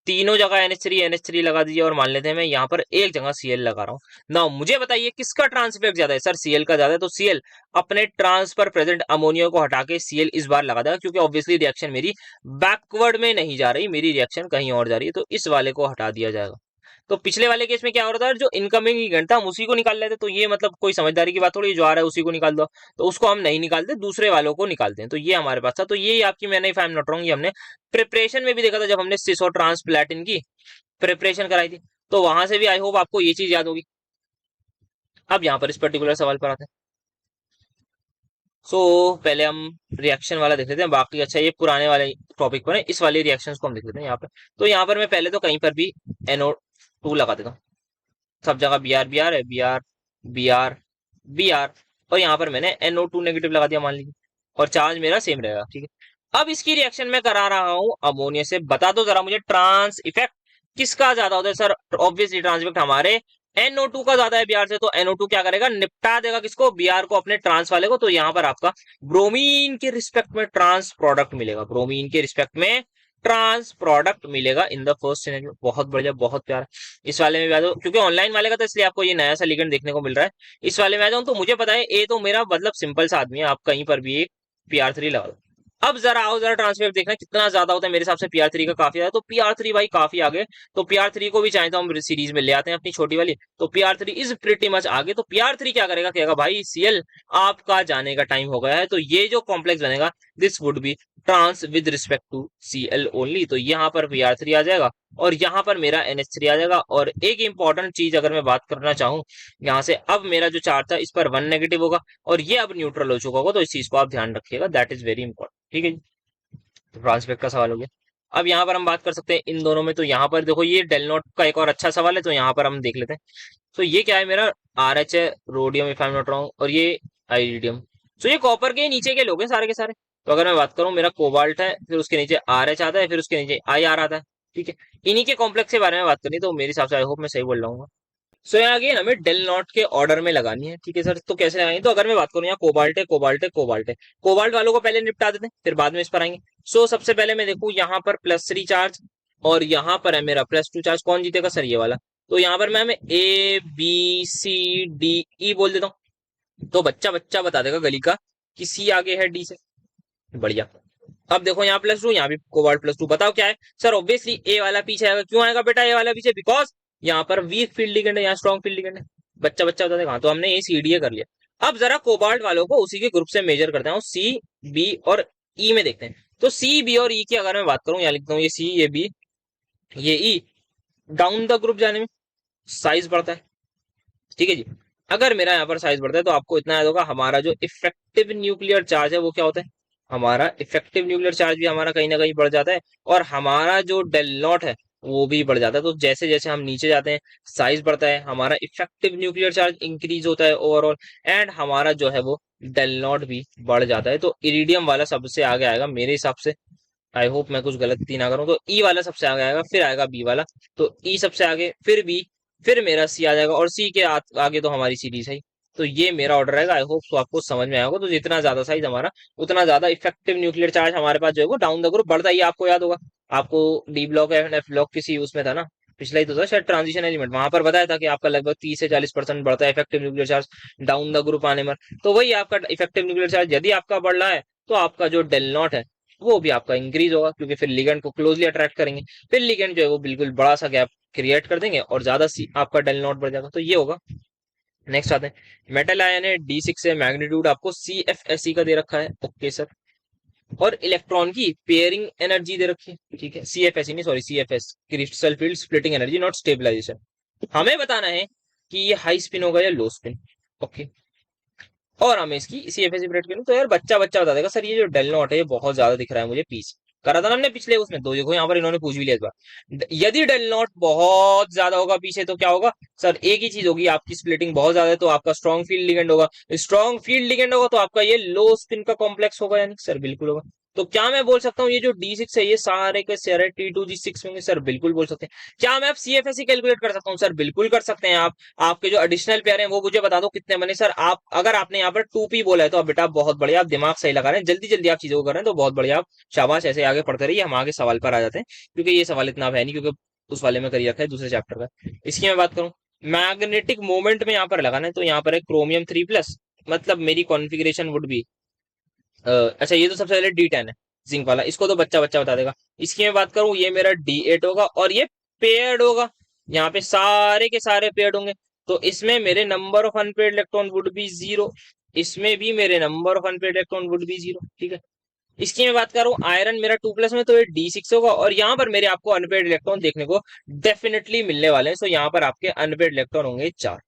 तीनों जगह NH3 लगा दीजिए और मान लेते हैं मैं यहाँ पर एक जगह Cl लगा रहा हूँ। ना मुझे बताइए किसका ट्रांस इफेक्ट ज्यादा है? सर Cl का ज्यादा है, तो Cl अपने ट्रांस पर प्रेजेंट अमोनिया को हटा के Cl इस बार लगा देगा, क्योंकि ऑब्वियसली रिएक्शन मेरी बैकवर्ड में नहीं जा रही, मेरी रिएक्शन कहीं और जा रही है, तो इस वाले को हटा दिया जाएगा। तो पिछले वाले केस में क्या हो रहा था, जो इनकमिंग ईवेंट था हम उसी को निकाल लेते, तो ये मतलब कोई समझदारी की बात थोड़ी, जो आ रहा है उसी को निकाल दो, तो उसको हम नहीं निकालते, दूसरे वालों को निकालते हैं। तो ये हमारे पास था, तो ये आपकी, मैंने if I am not wrong, ये हमने प्रिपरेशन में भी देखा था जब हमने सिस और ट्रांस प्लेटिन की प्रिपरेशन कराई थी, तो वहां से भी आई होप आपको ये चीज याद होगी। अब यहाँ पर इस पर्टिकुलर सवाल पर आते हैं। पहले हम रिएक्शन वाला देख लेते हैं, बाकी अच्छा ये पुराने वाले टॉपिक पर है, इस वाले रिएक्शंस को हम देख लेते हैं यहाँ पर। तो यहाँ पर मैं पहले तो कहीं पर भी NO2 लगा देता हूँ, सब जगह Br है, Br Br, और यहाँ पर मैंने NO2 नेगेटिव लगा दिया मान लीजिए, और चार्ज मेरा सेम रहेगा, ठीक है। अब इसकी रिएक्शन में करा रहा हूँ अमोनिया से, बता दो जरा मुझे ट्रांस इफेक्ट किसका ज्यादा होता है? सर ऑब्वियसली ट्रांस इफेक्ट हमारे NO2 का ज्यादा है Br से, तो NO2 क्या करेगा, निपटा देगा किसको, Br को, अपने ट्रांस वाले को। तो यहाँ पर आपका ब्रोमीन के रिस्पेक्ट में ट्रांस प्रोडक्ट मिलेगा, ब्रोमीन के रिस्पेक्ट में ट्रांस प्रोडक्ट मिलेगा इन द फर्स्ट सिनेरियो। बहुत बढ़िया, बहुत प्यारा। इस वाले में भी आ जाओ, क्योंकि ऑनलाइन वाले का तो इसलिए आपको ये नया सा लिगेंड देखने को मिल रहा है। इस वाले में आ जाऊं तो मुझे पता है ए तो मेरा मतलब सिंपल सा आदमी है, आप कहीं पर भी एक Pr3 लगा दो। अब जरा आओ, जरा ट्रांसफर देखना कितना ज्यादा होता है, मेरे हिसाब से Pr3 का काफी है, तो Pr3 भाई काफी आगे। तो Pr3 को भी चाहे तो हम सीरीज में ले आते हैं अपनी छोटी वाली, तो Pr3 इज प्रिटी मच आगे। तो Pr3 क्या करेगा, कहेगा भाई Cl आपका जाने का टाइम हो गया है, तो ये जो कॉम्प्लेक्स बनेगा this would be trans with respect to Cl only, तो यहाँ पर Pr3 आ जाएगा और यहाँ पर मेरा NH3 आ जाएगा। और एक इंपॉर्टेंट चीज अगर मैं बात करना चाहूँ यहाँ से, अब मेरा जो चार्ज था इस पर 1 नेगेटिव होगा और ये अब न्यूट्रल हो चुका होगा, तो इस चीज को आप ध्यान रखिएगा, दैट इज वेरी इंपॉर्टेंट, ठीक है जी। तो ट्रांस इफेक्ट का सवाल हो गया। अब यहाँ पर हम बात कर सकते हैं इन दोनों में, तो यहाँ पर देखो ये डेल नॉट का एक और अच्छा सवाल है, तो यहाँ पर हम देख लेते हैं। तो ये क्या है, मेरा RH है, rhodium if I am not wrong, और ये आइरिडियम। तो ये कॉपर के नीचे के लोग हैं सारे के सारे। तो अगर मैं बात करूं, मेरा कोबाल्ट है, फिर उसके नीचे RH आता है, फिर उसके नीचे IR आता है, ठीक है। इन्हीं के कॉम्प्लेक्स के बारे में बात करनी, तो मेरे हिसाब से आई होप मैं सही बोल रहा हूँ। यहाँ अगेन हमें डेल नॉट के ऑर्डर में लगानी है, ठीक है सर। तो कैसे लगाएंगे, तो अगर मैं बात करूं यहाँ कोबाल्ट है, कोबाल्ट है, कोबाल्ट है, कोबाल्ट वालों को पहले निपटा देते हैं, फिर बाद में इस पर आएंगे। सबसे पहले मैं देखूं यहाँ पर +3 चार्ज और यहाँ पर है मेरा +2 चार्ज, कौन जीतेगा सर, ये वाला। तो यहाँ पर मैं ABCDE बोल देता हूँ, तो बच्चा बच्चा बता देगा गली का कि C आगे है D से, बढ़िया। अब देखो यहाँ +2, यहाँ भी कोबाल्ट +2, बताओ क्या है सर, ऑब्वियसली ए वाला पीछे आएगा। क्यों आएगा बेटा ए वाला पीछे, बिकॉज यहाँ पर वीक फील्ड लिगेंड है, यहाँ स्ट्रॉन्ग फील्ड लिगेंड है। बच्चा बच्चा बता देगा, तो हमने ये CDA कर लिया। अब जरा कोबाल्ट वालों को उसी के ग्रुप से मेजर करते हैं, C B और E में देखते हैं। तो C B और E की अगर मैं बात करूं, यहाँ लिखता हूँ ये C, ये B, ये E, डाउन द ग्रुप जाने में साइज बढ़ता है, ठीक है जी। अगर मेरा यहाँ पर साइज बढ़ता है तो आपको इतना याद होगा, हमारा जो इफेक्टिव न्यूक्लियर चार्ज है वो क्या होता है, हमारा इफेक्टिव न्यूक्लियर चार्ज भी हमारा कहीं ना कहीं बढ़ जाता है, और हमारा जो डेल नॉट है वो भी बढ़ जाता है। तो जैसे जैसे हम नीचे जाते हैं साइज बढ़ता है, हमारा इफेक्टिव न्यूक्लियर चार्ज इंक्रीज होता है ओवरऑल, एंड हमारा जो है वो डेल नॉट भी बढ़ जाता है। तो इरिडियम वाला सबसे आगे आएगा मेरे हिसाब से, आई होप मैं कुछ गलती ना करूं। तो ई वाला सबसे आगे आएगा, फिर आएगा बी वाला, तो ई सबसे आगे, फिर बी, फिर मेरा सी आ जाएगा, और सी के आगे तो हमारी सीरीज है। तो ये मेरा ऑर्डर रहेगा, आई होप तो आपको समझ में आया होगा। तो जितना ज्यादा साइज हमारा, उतना ज्यादा इफेक्टिव न्यूक्लियर चार्ज हमारे पास जो है वो डाउन द ग्रुप बढ़ता ही, आपको याद होगा। आपको D block and F block किसी उसमें था ना, पिछला ही तो था शायद, ट्रांजिशन एलिमेंट, वहां पर बताया था कि आपका लगभग 30 से 40% बढ़ता है effective nuclear charge down the group आने में। तो वही आपका इफेक्टिव न्यूक्लियर चार्ज यदि आपका बढ़ रहा है, तो आपका जो डेल नॉट है वो भी आपका इंक्रीज होगा, क्योंकि फिर लिगेंड को क्लोजली अट्रैक्ट करेंगे, फिर लिगेंड जो है वो बिल्कुल बड़ा सा गैप क्रिएट कर देंगे और ज्यादा आपका डेल नॉट बढ़ जाएगा। तो ये होगा। नेक्स्ट आते हैं, मेटल आयन है D6 है, मैग्नीट्यूड आपको CFSE का दे रखा है, ओके सर, और इलेक्ट्रॉन की पेयरिंग एनर्जी दे रखी है, ठीक है। CFSE नहीं, sorry, CFS, crystal field splitting energy, not stabilisation. हमें बताना है कि ये हाई स्पिन होगा या लो स्पिन, ओके, और हमें इसकी CFSE ब्रेड करनी। तो यार बच्चा बच्चा बता देगा सर, ये जो डेल नॉट है ये बहुत ज्यादा दिख रहा है मुझे पीस, करा था ना हमने पिछले उसमें, दो देखो यहाँ पर इन्होंने पूछ भी लिया इस बार। यदि डेल नॉट बहुत ज्यादा होगा पीछे तो क्या होगा सर, एक ही चीज होगी, आपकी स्प्लिटिंग बहुत ज्यादा है, तो आपका स्ट्रॉन्ग फील्ड लिगेंड होगा, स्ट्रॉन्ग फील्ड लिगेंड होगा तो आपका ये लो स्पिन का कॉम्प्लेक्स होगा, यानी सर बिल्कुल होगा। तो क्या मैं बोल सकता हूँ ये जो D6 है ये सारे के सारे T2G6 होंगे? सर बिल्कुल बोल सकते हैं। क्या मैं अब CFSE कैलकुलेट कर सकता हूँ? सर बिल्कुल कर सकते हैं आप। आपके जो एडिशनल पेयर हैं वो मुझे बता दो कितने बने। सर आप अगर आपने यहाँ पर 2P बोला है तो अब बेटा बहुत बढ़िया, आप दिमाग सही लगा रहे हैं, जल्दी जल्दी आप चीजों को कर रहे हैं, तो बहुत बढ़िया, आप शाबाश, ऐसे आगे पढ़ते रहिए। हम आगे सवाल पर आ जाते हैं, क्योंकि ये सवाल इतना है नहीं, क्योंकि उस वाले में करियर रखा है दूसरे चैप्टर का। इसकी मैं बात करूं, मैग्नेटिक मोमेंट में यहाँ पर लगाना है, तो यहाँ पर है क्रोमियम 3+, मतलब मेरी कॉन्फ़िगरेशन वुड बी, अच्छा ये तो सबसे पहले D10 है, जिंक वाला, इसको तो बच्चा बच्चा बता देगा। इसकी मैं बात करूं, ये मेरा D8 होगा और ये पेयर्ड होगा, यहाँ पे सारे के सारे पेयर्ड होंगे। तो इसमें मेरे number of unpaired electron would be 0, इसमें भी मेरे number of unpaired electron would be 0, ठीक है। इसकी मैं बात करूं, आयरन मेरा 2+ में, तो ये D6 होगा, और यहाँ पर मेरे आपको अनपेयर्ड इलेक्ट्रॉन देखने को डेफिनेटली मिलने वाले हैं। सो यहाँ पर आपके अनपेयर्ड इलेक्ट्रॉन होंगे 4,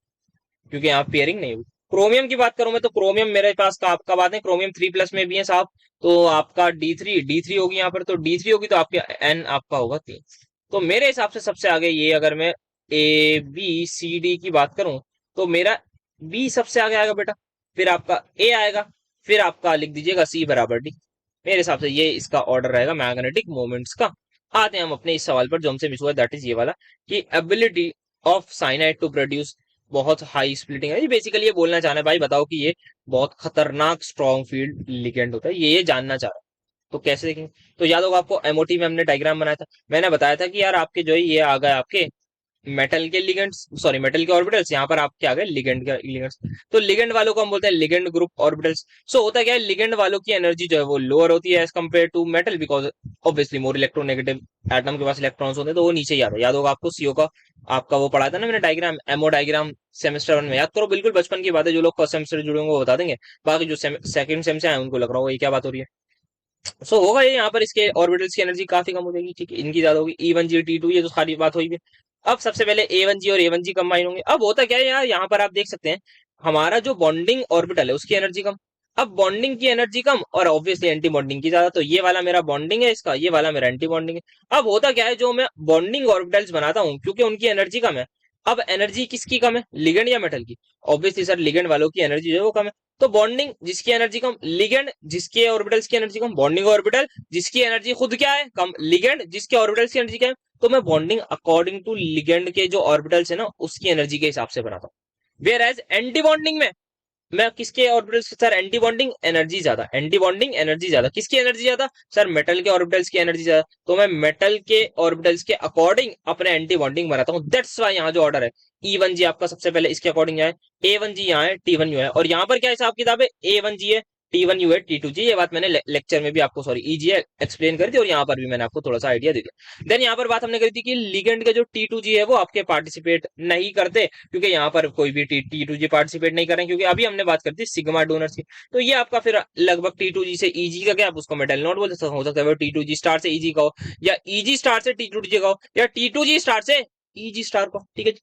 क्योंकि यहाँ पेयरिंग नहीं हुई। क्रोमियम की बात करूं मैं, तो क्रोमियम मेरे पास का आपका बात है, क्रोमियम 3+ में भी है साहब, तो आपका D3 होगी यहाँ पर, तो D3 होगी तो आपके N आपका होगा 3। तो मेरे हिसाब से सबसे आगे ये, अगर मैं ABCD की बात करूं, तो मेरा B सबसे आगे आएगा बेटा, फिर आपका A आएगा, फिर आपका लिख दीजिएगा C बराबर D। मेरे हिसाब से ये इसका ऑर्डर रहेगा मैग्नेटिक मोमेंट्स का। आते हैं हम अपने इस सवाल पर जो हमसे मिस हुआ, दैट इज ये वाला, कि ability of cyanide to produce बहुत हाई स्प्लिटिंग है। ये बेसिकली ये बोलना चाह रहे हैं भाई, बताओ कि ये बहुत खतरनाक स्ट्रॉन्ग फील्ड लिगेंड होता है, ये जानना चाह रहा है। तो कैसे देखेंगे? तो याद होगा आपको, एमओटी में हमने डायग्राम बनाया था, मैंने बताया था कि यार आपके जो है ये आ गए आपके मेटल के लिगेंड्स, सॉरी मेटल के ऑर्बिटल्स, यहाँ पर आपके आ गए लिगेंड के लिगेंड्स। तो लिगेंड वालों को हम बोलते हैं लिगेंड ग्रुप ऑर्बिटल्स। सो होता क्या है, लिगेंड वालों की एनर्जी जो है वो लोअर होती है as compare to metal, because obviously more electronegative atom के पास इलेक्ट्रॉन्स होते हैं, तो वो नीचे ही आता है। याद होगा आपको सीओ का आपका वो पढ़ा था ना मैंने डायग्राम, एमओ डायग्राम, सेमेस्टर 1 में, याद करो, बिल्कुल बचपन की बात है, जो लोग फर्स्ट सेमेस्टर जुड़े होंगे वो बता देंगे, बाकी जो सेकंड सेम से आए उनको लग रहा होगा ये क्या बात हो रही है। सो होगा ये, यहाँ पर इसके ऑर्बिटल्स की एनर्जी काफी कम हो जाएगी, ठीक है, इनकी ज्यादा होगी, E1G T2, ये तो सारी बात हुई भी। अब सबसे पहले A1G और A1G कंबाइन होंगे। अब होता क्या है यार, यहाँ पर आप देख सकते हैं हमारा जो बॉन्डिंग ऑर्बिटल है उसकी एनर्जी कम। अब बॉन्डिंग की एनर्जी कम और ऑब्वियसली एंटी बॉन्डिंग की ज्यादा, तो ये वाला मेरा बॉन्डिंग है इसका, ये वाला मेरा एंटी बॉन्डिंग है। अब होता क्या है, जो मैं बॉन्डिंग ऑर्बिटल्स बनाता हूँ क्योंकि उनकी एनर्जी कम है, अब एनर्जी किसकी कम है, लिगेंड या मेटल की? ऑब्वियसली सर लिगेंड वालों की एनर्जी जो है वो कम है। तो बॉन्डिंग जिसकी एनर्जी कम, लिगेंड जिसके ऑर्बिटल्स की एनर्जी कम, बॉन्डिंग ऑर्बिटल जिसकी एनर्जी खुद क्या है कम, लिगेंड जिसके ऑर्बिटल्स की एनर्जी क्या है, तो मैं बॉन्डिंग अकॉर्डिंग टू लिगेंड के जो ऑर्बिटल्स है ना उसकी एनर्जी के हिसाब से बनाता हूँ। वेयर एज एंटी बॉन्डिंग में मैं किसके ऑर्बिटल्स के, सर एंटी बॉन्डिंग एनर्जी ज्यादा, एंटी बॉन्डिंग एनर्जी ज्यादा, किसकी एनर्जी ज्यादा, सर मेटल के ऑर्बिटल्स की एनर्जी ज्यादा, तो मैं मेटल के ऑर्बिटल्स के अकॉर्डिंग अपने एंटी बॉन्डिंग बनाता हूँ। दैट्स वाई यहाँ जो ऑर्डर है, E1G आपका सबसे पहले इसके अकॉर्डिंग यहाँ है, A1G यहाँ है, T1U है, और यहाँ पर क्या हिसाब किताब है, A1G है, T1U है, T2G, ये बात मैंने लेक्चर में भी आपको, सॉरी EG एक्सप्लेन करी थी, और यहाँ पर भी मैंने आपको थोड़ा सा आइडिया दे दिया। देन यहाँ पर बात हमने करी थी कि लिगेंड के जो T2G है वो आपके पार्टिसिपेट नहीं करते, क्योंकि यहाँ पर कोई भी T2G पार्टिसिपेट नहीं करें, क्योंकि अभी हमने बात करती सिग्मा डोनर्स की। तो ये आपका फिर लगभग T2G से EG का गैप, उसको मैं डेल नॉट बोल सकता हूँ, हो सकता है T2G स्टार से EG का हो, या EG स्टार से T2G का हो, या T2G स्टार से EG स्टार का, ठीक है।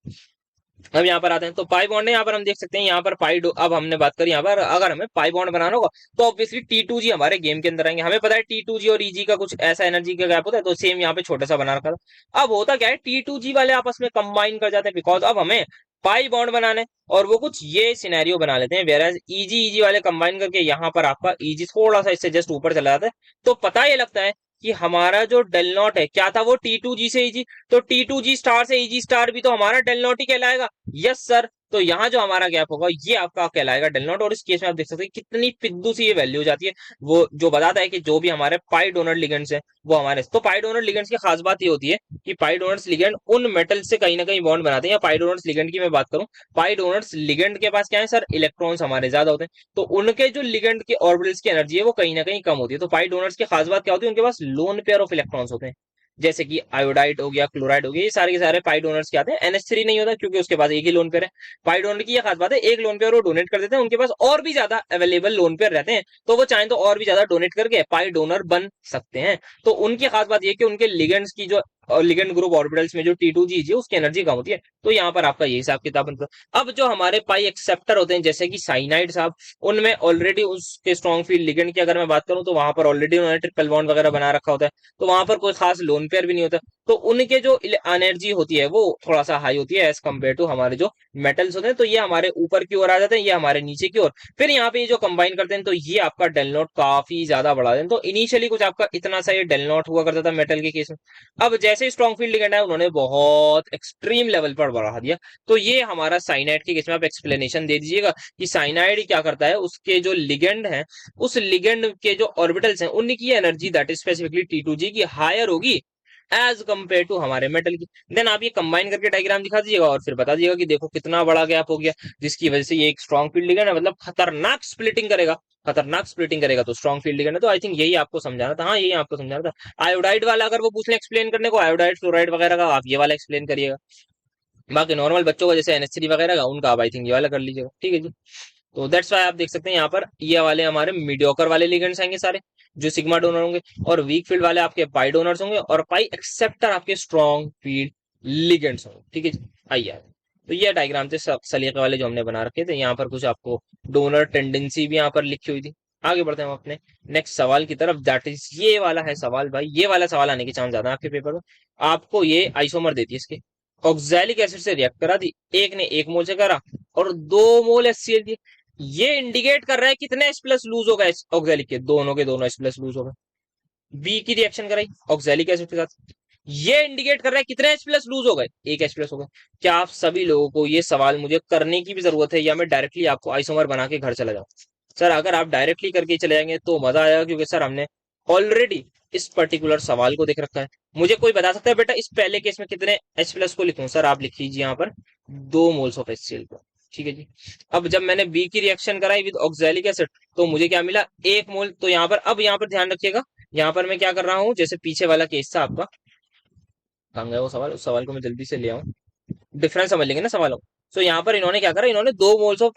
अब यहाँ पर आते हैं, तो पाई बॉन्ड है, यहाँ पर हम देख सकते हैं, यहाँ पर अब हमने बात करी, यहाँ पर अगर हमें पाई बॉन्ड बनाना होगा तो ऑब्वियसली T2G हमारे गेम के अंदर आएंगे। हमें पता है T2G और EG का कुछ ऐसा एनर्जी का गैप होता है, तो सेम यहाँ पे छोटा सा बना रखा था। अब होता क्या है, T2G वाले आपस में कंबाइन कर जाते हैं, बिकॉज अब हमें पाई बॉन्ड बनाने, और वो कुछ ये सिनेरियो बना लेते हैं, वेयर EG वाले कंबाइन करके यहाँ पर आपका EG थोड़ा सा इससे जस्ट ऊपर चला जाता है, तो पता ये लगता है कि हमारा जो डेल नॉट है क्या था, वो T2G से EG, तो T2G स्टार से EG स्टार भी तो हमारा डेल नॉट ही कहलाएगा। यस सर, तो यहाँ जो हमारा गैप होगा ये आपका कहलाएगा डेल नॉट, और इस केस में आप देख सकते हैं कितनी पिद्दू सी ये वैल्यू हो जाती है, वो जो बताता है कि जो भी हमारे पाई डोनर लिगेंड्स हैं वो हमारे, तो पाई डोनर लिगेंड्स की खास बात ये होती है कि पाई डोनर्स लिगेंड उन मेटल से कहीं ना कहीं बॉन्ड बनाते हैं, या पाई डोनर्स लिगेंड की मैं बात करूं, पाई डोनर्स लिगेंड के पास क्या है सर, इलेक्ट्रॉन्स हमारे ज्यादा होते हैं, तो उनके जो लिगेंड के ऑर्बिटल्स की एनर्जी है वो कहीं ना कहीं कम होती है। तो पाई डोनर्स की खास बात क्या होती है, उनके पास लोन पेयर ऑफ इलेक्ट्रॉन्स होते हैं, जैसे कि आयोडाइड हो गया, क्लोराइड हो गया, ये सारे के सारे पाई डोनर्स के आते हैं। NH3 नहीं होता क्योंकि उसके पास एक ही लोन पेयर है। पाई डोनर की ये खास बात है, एक लोन पेयर वो डोनेट कर देते हैं, उनके पास और भी ज्यादा अवेलेबल लोन पेयर रहते हैं, तो वो चाहें तो और भी ज्यादा डोनेट करके पाई डोनर बन सकते हैं। तो उनकी खास बात ये कि उनके लिगेंड्स की जो लिगेंड ग्रुप ऑर्बिटल्स में जो T2G है उसकी एनर्जी कम होती है, तो यहाँ पर आपका ये हिसाब किताब बनता है। अब जो हमारे पाई एक्सेप्टर होते हैं जैसे कि साइनाइड साहब, उनमें ऑलरेडी उसके स्ट्रॉन्ग फील्ड लिगेंड की अगर मैं बात करूं तो वहां पर ऑलरेडी उन्होंने ट्रिपल बॉन्ड वगैरह बना रखा होता है, तो वहां पर कोई खास लोन पेयर भी नहीं होता। तो उनके जो एनर्जी होती है वो थोड़ा सा हाई होती है एज कम्पेयर टू हमारे जो मेटल्स होते हैं। तो ये हमारे ऊपर की ओर आ जाते हैं, ये हमारे नीचे की ओर। फिर यहाँ पे ये जो कंबाइन करते हैं तो ये आपका डेल नॉट काफी ज्यादा बढ़ा देते हैं। तो इनिशियली कुछ आपका इतना सा ये डेल नॉट हुआ करता था मेटल के केस में। अब जैसे स्ट्रॉन्ग फील्ड लिगेंड है उन्होंने बहुत एक्सट्रीम लेवल पर बढ़ा दिया। तो ये हमारा साइनाइड के केस में आप एक्सप्लेनेशन दे दीजिएगा कि साइनाइड क्या करता है, उसके जो लिगेंड है उस लिगेंड के जो ऑर्बिटल्स हैं उनकी energy that is specifically T2G की हायर होगी एज कंपेयर टू हमारे मेटल की। देन आप ये कंबाइन करके डायग्राम दिखा दीजिएगा और फिर बता दीजिएगा कि देखो कितना बड़ा गैप हो गया, जिसकी वजह से ये एक स्ट्रॉन्ग फील्ड लिगेंड है, मतलब खतरनाक स्प्लिटिंग करेगा। खतरनाक स्प्लिटिंग करेगा तो स्ट्रॉन्ग फील्ड लिगेंड है। तो आई थिंक यही आपको समझाना था। हाँ, यही आपको समझाना था। आयोडाइड वाला अगर वो पूछ ले एक्सप्लेन करने को, आयोडाइड फ्लोराइड वगैरह का, आप ये वाला एक्सप्लेन करिएगा। बाकी नॉर्मल बच्चों का जैसे NH3 वगैरह का, उनका आप आई थिंक ये वाला कर लीजिएगा। ठीक है जी। तो दैट्स वाई आप देख सकते हैं यहाँ पर ये वाले हमारे मीडियोकर वाले लिगेंड्स आएंगे सारे, जो सिग्मा डोनर होंगे, और वीक फील्ड वाले आपके पाई डोनर्स होंगे, और पाई एक्सेप्टर आपके स्ट्रॉन्ग फील्ड लिगेंड्स होंगे। ठीक है जी। आइए, तो ये डायग्राम थे सलीके वाले जो हमने बना रखे थे। यहाँ पर कुछ आपको डोनर टेंडेंसी भी यहाँ पर लिखी हुई थी। आगे बढ़ते हैं हम अपने नेक्स्ट सवाल की तरफ, दैट इज ये वाला है सवाल। भाई ये वाला सवाल आने के चांस ज्यादा है आपके पेपर में। आपको ये आइसोमर देती है इसके, ऑक्सैलिक एसिड से रिएक्ट करा दी, एक ने 1 मोल से करा और 2 मोल HCl दिए। ये इंडिकेट कर रहा है कितने H प्लस लूज हो गए ऑक्सैलिक के दोनों H प्लस लूज हो गए। बी की रिएक्शन कराई ऑक्सैलिक एसिड के साथ, ये इंडिकेट कर रहा है कितने H प्लस लूज हो गए, 1 H प्लस हो गए। क्या आप सभी लोगों को ये सवाल मुझे करने की भी जरूरत है, या मैं डायरेक्टली आपको आइसोमर बना के घर चला जाऊं? सर अगर आप डायरेक्टली करके चले जाएंगे तो मजा आएगा, क्योंकि सर हमने ऑलरेडी इस पर्टिकुलर सवाल को देख रखा है। मुझे कोई बता सकता है बेटा इस पहले केस में कितने H प्लस को लिखूं? सर आप लिख लीजिए यहाँ पर 2 मोल्स ऑफ HCl को। ठीक है जी। अब जब मैंने बी की रिएक्शन कराई विद ऑक्सैलिक एसिड तो मुझे क्या मिला, 1 मोल। तो यहाँ पर, अब यहाँ पर ध्यान रखिएगा, यहाँ पर मैं क्या कर रहा हूँ, जैसे पीछे वाला केस था आपका, कहाँ गया वो सवाल, उस सवाल को मैं जल्दी से ले आऊँ, डिफरेंस समझ लेंगे ना सवालों। तो यहाँ पर इन्होंने क्या करा, इन्होंने 2 मोल्स ऑफ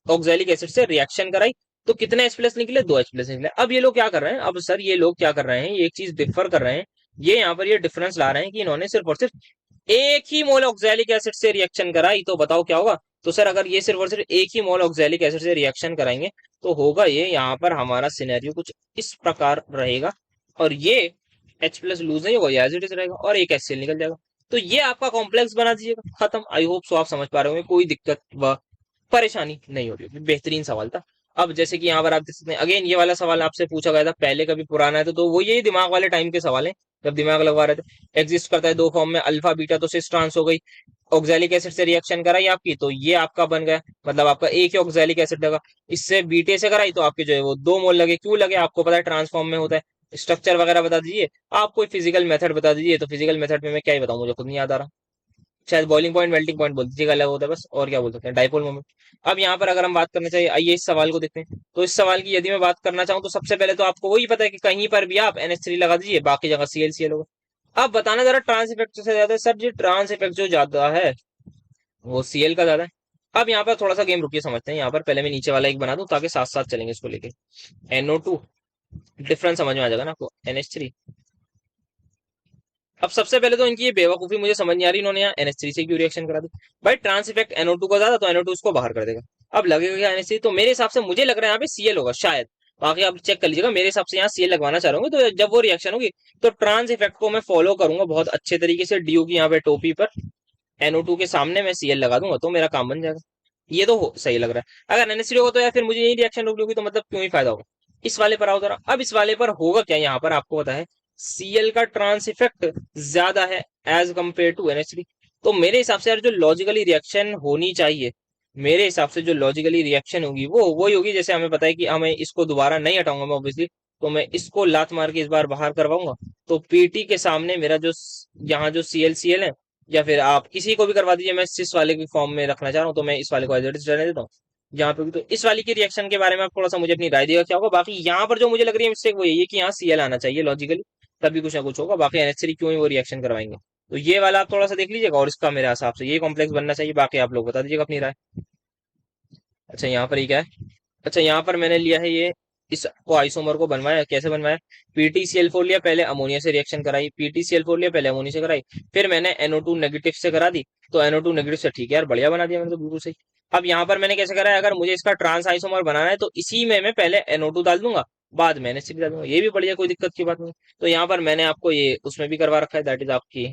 ऑक्सैलिक एसिड से रिएक्शन कराई, तो कितने H प्लस निकले, 2 H प्लस निकले। अब ये लोग क्या कर रहे हैं, अब सर ये लोग क्या कर रहे हैं, ये एक चीज डिफर कर रहे हैं। ये यहाँ पर ये डिफरेंस ला रहे हैं कि इन्होंने सिर्फ और सिर्फ एक ही मोल ऑक्सैलिक एसिड से रिएक्शन कराई, तो बताओ क्या होगा। तो सर अगर ये सिर्फ और सिर्फ एक ही मोल ऑक्सैलिक एसिड से रिएक्शन कराएंगे तो होगा ये, यहाँ पर हमारा सिनेरियो कुछ इस प्रकार रहेगा, और ये H प्लस लूज नहीं होगा, एज इट इज रहेगा, और एक HCl निकल जाएगा। तो ये आपका कॉम्प्लेक्स बना दीजिएगा, खत्म। आई होप सो आप समझ पा रहे होंगे, कोई दिक्कत व परेशानी नहीं हो रही होगी। बेहतरीन सवाल था। अब जैसे कि यहाँ पर आप देख सकते हैं, अगेन ये वाला सवाल आपसे पूछा गया था पहले, कभी पुराना है तो वो यही दिमाग वाले टाइम के सवाल है, जब दिमाग लगवा रहे थे। एग्जिस्ट करता है 2 फॉर्म में, अल्फा बीटा, तो सिस ट्रांस हो गई, ऑक्सैलिक एसिड से रिएक्शन कराई आपकी तो ये आपका बन गया, मतलब आपका एक ही ऑक्सैलिक एसिड लगा। इससे बीटे से कराई तो आपके जो है वो 2 मोल लगे। क्यों लगे आपको पता है, ट्रांसफॉर्म में होता है। स्ट्रक्चर वगैरह बता दीजिए, आप कोई फिजिकल मेथड बता दीजिए। तो फिजिकल मेथड में मैं क्या ही बताऊं, मुझे खुद नहीं याद आ रहा। शायद बॉइलिंग पॉइंट मेल्टिंग पॉइंट बोल दीजिएगा, अलग होता है बस, और क्या बोल सकते हैं, डाइपोल मोमेंट। अब यहाँ पर अगर हम बात करना चाहिए, आइए इस सवाल को देखते हैं। तो इस सवाल की यदि मैं बात करना चाहूँ तो सबसे पहले तो आपको वही पता है कि कहीं पर भी आप NH3 लगा दीजिए, बाकी जगह ClCl होगा। अब बताना जरा ट्रांस इफेक्ट से ज्यादा है सर जी, ट्रांस इफेक्ट जो ज्यादा है वो Cl का ज्यादा है। अब यहाँ पर थोड़ा सा गेम रुकिए, समझते हैं। यहाँ पर पहले मैं नीचे वाला एक बना दूं ताकि साथ साथ चलेंगे इसको लेके। NO2 डिफरेंस समझ में आ जाएगा ना आपको, NH3। अब सबसे पहले तो इनकी ये बेवकूफी मुझे समझ नहीं आ रही, इन्होंने यहाँ NH3 से क्यों रिएक्शन करा दी। भाई ट्रांस इफेक्ट NO2 का ज्यादा, तो NO2 इसको बाहर कर देगा। अब लगेगा क्या NH3, तो मेरे हिसाब से मुझे लग रहा है यहाँ पे Cl होगा शायद। बाकी आप चेक कर लीजिएगा, मेरे हिसाब से यहाँ Cl लगवाना चाह रहा हूँ। तो जब वो रिएक्शन होगी तो ट्रांस इफेक्ट को मैं फॉलो करूंगा बहुत अच्छे तरीके से, DU की यहाँ पे टोपी पर NO2 के सामने मैं Cl लगा दूंगा तो मेरा काम बन जाएगा। ये तो सही लग रहा है। अगर NH3 होगा तो यार फिर मुझे यही रिएक्शन रोकनी होगी, तो मतलब क्यों ही फायदा होगा। इस वाले पर आओ जरा। अब इस वाले पर होगा क्या, यहाँ पर आपको पता है Cl का ट्रांस इफेक्ट ज्यादा है एज कंपेयर टू NH3। तो मेरे हिसाब से यार जो लॉजिकली रिएक्शन होनी चाहिए, मेरे हिसाब से जो लॉजिकली रिएक्शन होगी वो वही होगी, जैसे हमें पता है कि हमें इसको दोबारा नहीं हटाऊंगा मैं ऑब्वियसली, तो मैं इसको लात मार के इस बार बाहर करवाऊंगा। तो पीटी के सामने मेरा जो यहाँ जो ClCl है, या फिर आप किसी को भी करवा दीजिए, मैं सिस वाले की फॉर्म में रखना चाह रहा हूँ तो मैं इस वाले को एज इट इज रहने देता हूँ। यहाँ पे भी तो इस वाली की रिएक्शन के बारे में आप थोड़ा सा मुझे अपनी राय दिएगा क्या होगा। बाकी यहाँ पर जो मुझे लग रही है मिस्टेक वो यही है कि यहाँ Cl आना चाहिए लॉजिकली, तभी कुछ ना कुछ होगा। बाकी NH3 क्यों ही वो रिएक्शन करवाएंगे। तो ये वाला आप थोड़ा सा देख लीजिएगा, और इसका मेरे हिसाब से ये कॉम्प्लेक्स बनना चाहिए। बाकी आप लोग बता दीजिएगा अपनी राय। अच्छा यहाँ पर ये क्या है, अच्छा यहाँ पर मैंने लिया है ये, इसको आइसोमर को बनवाया, कैसे बनवाया, PtCl4 लिया, पहले अमोनिया से रिएक्शन कराई, PtCl4 लिया, पहले अमोनिया से कराई, फिर मैंने NO2 नेगेटिव से करा दी। तो NO2 नेगेटिव से, ठीक है यार बढ़िया बना दिया मैंने तो बिल्कुल सही। अब यहाँ पर मैंने कैसे करा है, अगर मुझे इसका ट्रांस आइसोमर बनाना है तो इसी में मैं पहले NO2 डाल दूंगा, बाद मैंने सीख दूंगा, ये भी बढ़िया, कोई दिक्कत की बात नहीं। तो यहाँ पर मैंने आपको ये उसमें भी करवा रखा है, दैट इज आपकी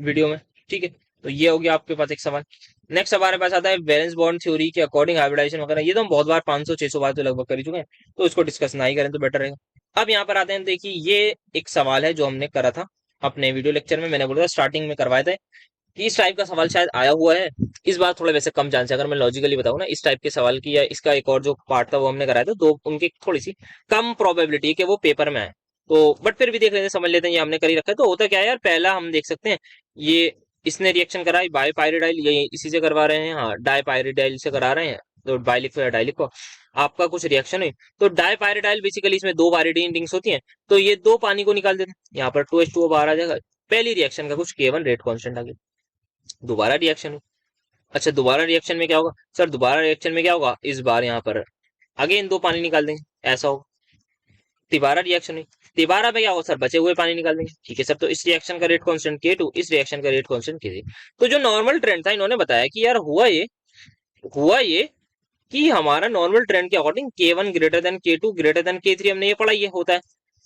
वीडियो में। ठीक है, तो ये हो गया आपके पास एक सवाल। नेक्स्ट हमारे पास आता है वैलेंस बॉन्ड थ्योरी के अकॉर्डिंग हाइब्रिडाइजेशन वगैरह, ये तो हम बहुत बार 500-600 बार तो लगभग कर ही चुके हैं, तो इसको डिस्कस ना ही करें तो बेटर रहेगा। अब यहाँ पर आते हैं, देखिए ये एक सवाल है जो हमने करा था अपने वीडियो लेक्चर में, मैंने बोला था स्टार्टिंग में करवाए थे कि इस टाइप का सवाल शायद आया हुआ है। इस बार थोड़ा वैसे कम चांस है, अगर मैं लॉजिकली बताऊं ना, इस टाइप के सवाल की, या इसका एक और जो पार्ट था वो हमने कराया था, तो उनकी थोड़ी सी कम प्रोबेबिलिटी है कि वो पेपर में आए। तो बट फिर भी देख लेते हैं, समझ लेते हैं, ये हमने कर ही रखा है। तो होता क्या है यार, पहला हम देख सकते हैं, ये इसने रिएक्शन करा है बाईपायरिडाइल, ये इसी से करवा रहे हैं, हाँ डाईपायरिडाइल से करा रहे हैं, तो डाई लिखो या डाई लिखो, आपका कुछ रिएक्शन हुई। तो डाईपायरिडाइल बेसिकली इसमें दो पायरिडीन रिंग्स होती हैं, तो ये दो पानी को निकाल देते हैं, यहाँ पर 2H2O बाहर आ जाएगा। पहली रिएक्शन का कुछ K1 रेट कांस्टेंट आ गया, दोबारा रिएक्शन हुई। अच्छा, दोबारा रिएक्शन में क्या होगा सर, दोबारा रिएक्शन में क्या होगा, इस बार यहाँ पर अगेन दो पानी निकाल देंगे, ऐसा होगा। तिबारा रिएक्शन हुई, तिबारा में क्या होगा सर, बचे हुए पानी निकाल देंगे। ठीक है सर, तो इस रिएक्शन का रेट कांस्टेंट K2, इस रिएक्शन का रेट कांस्टेंट K3। तो जो नॉर्मल ट्रेंड था, इन्होंने बताया कि यार हुआ ये कि हमारा नॉर्मल ट्रेंड के according K1 greater than K2 greater than K3, हमने ये पढ़ा, ये होता है।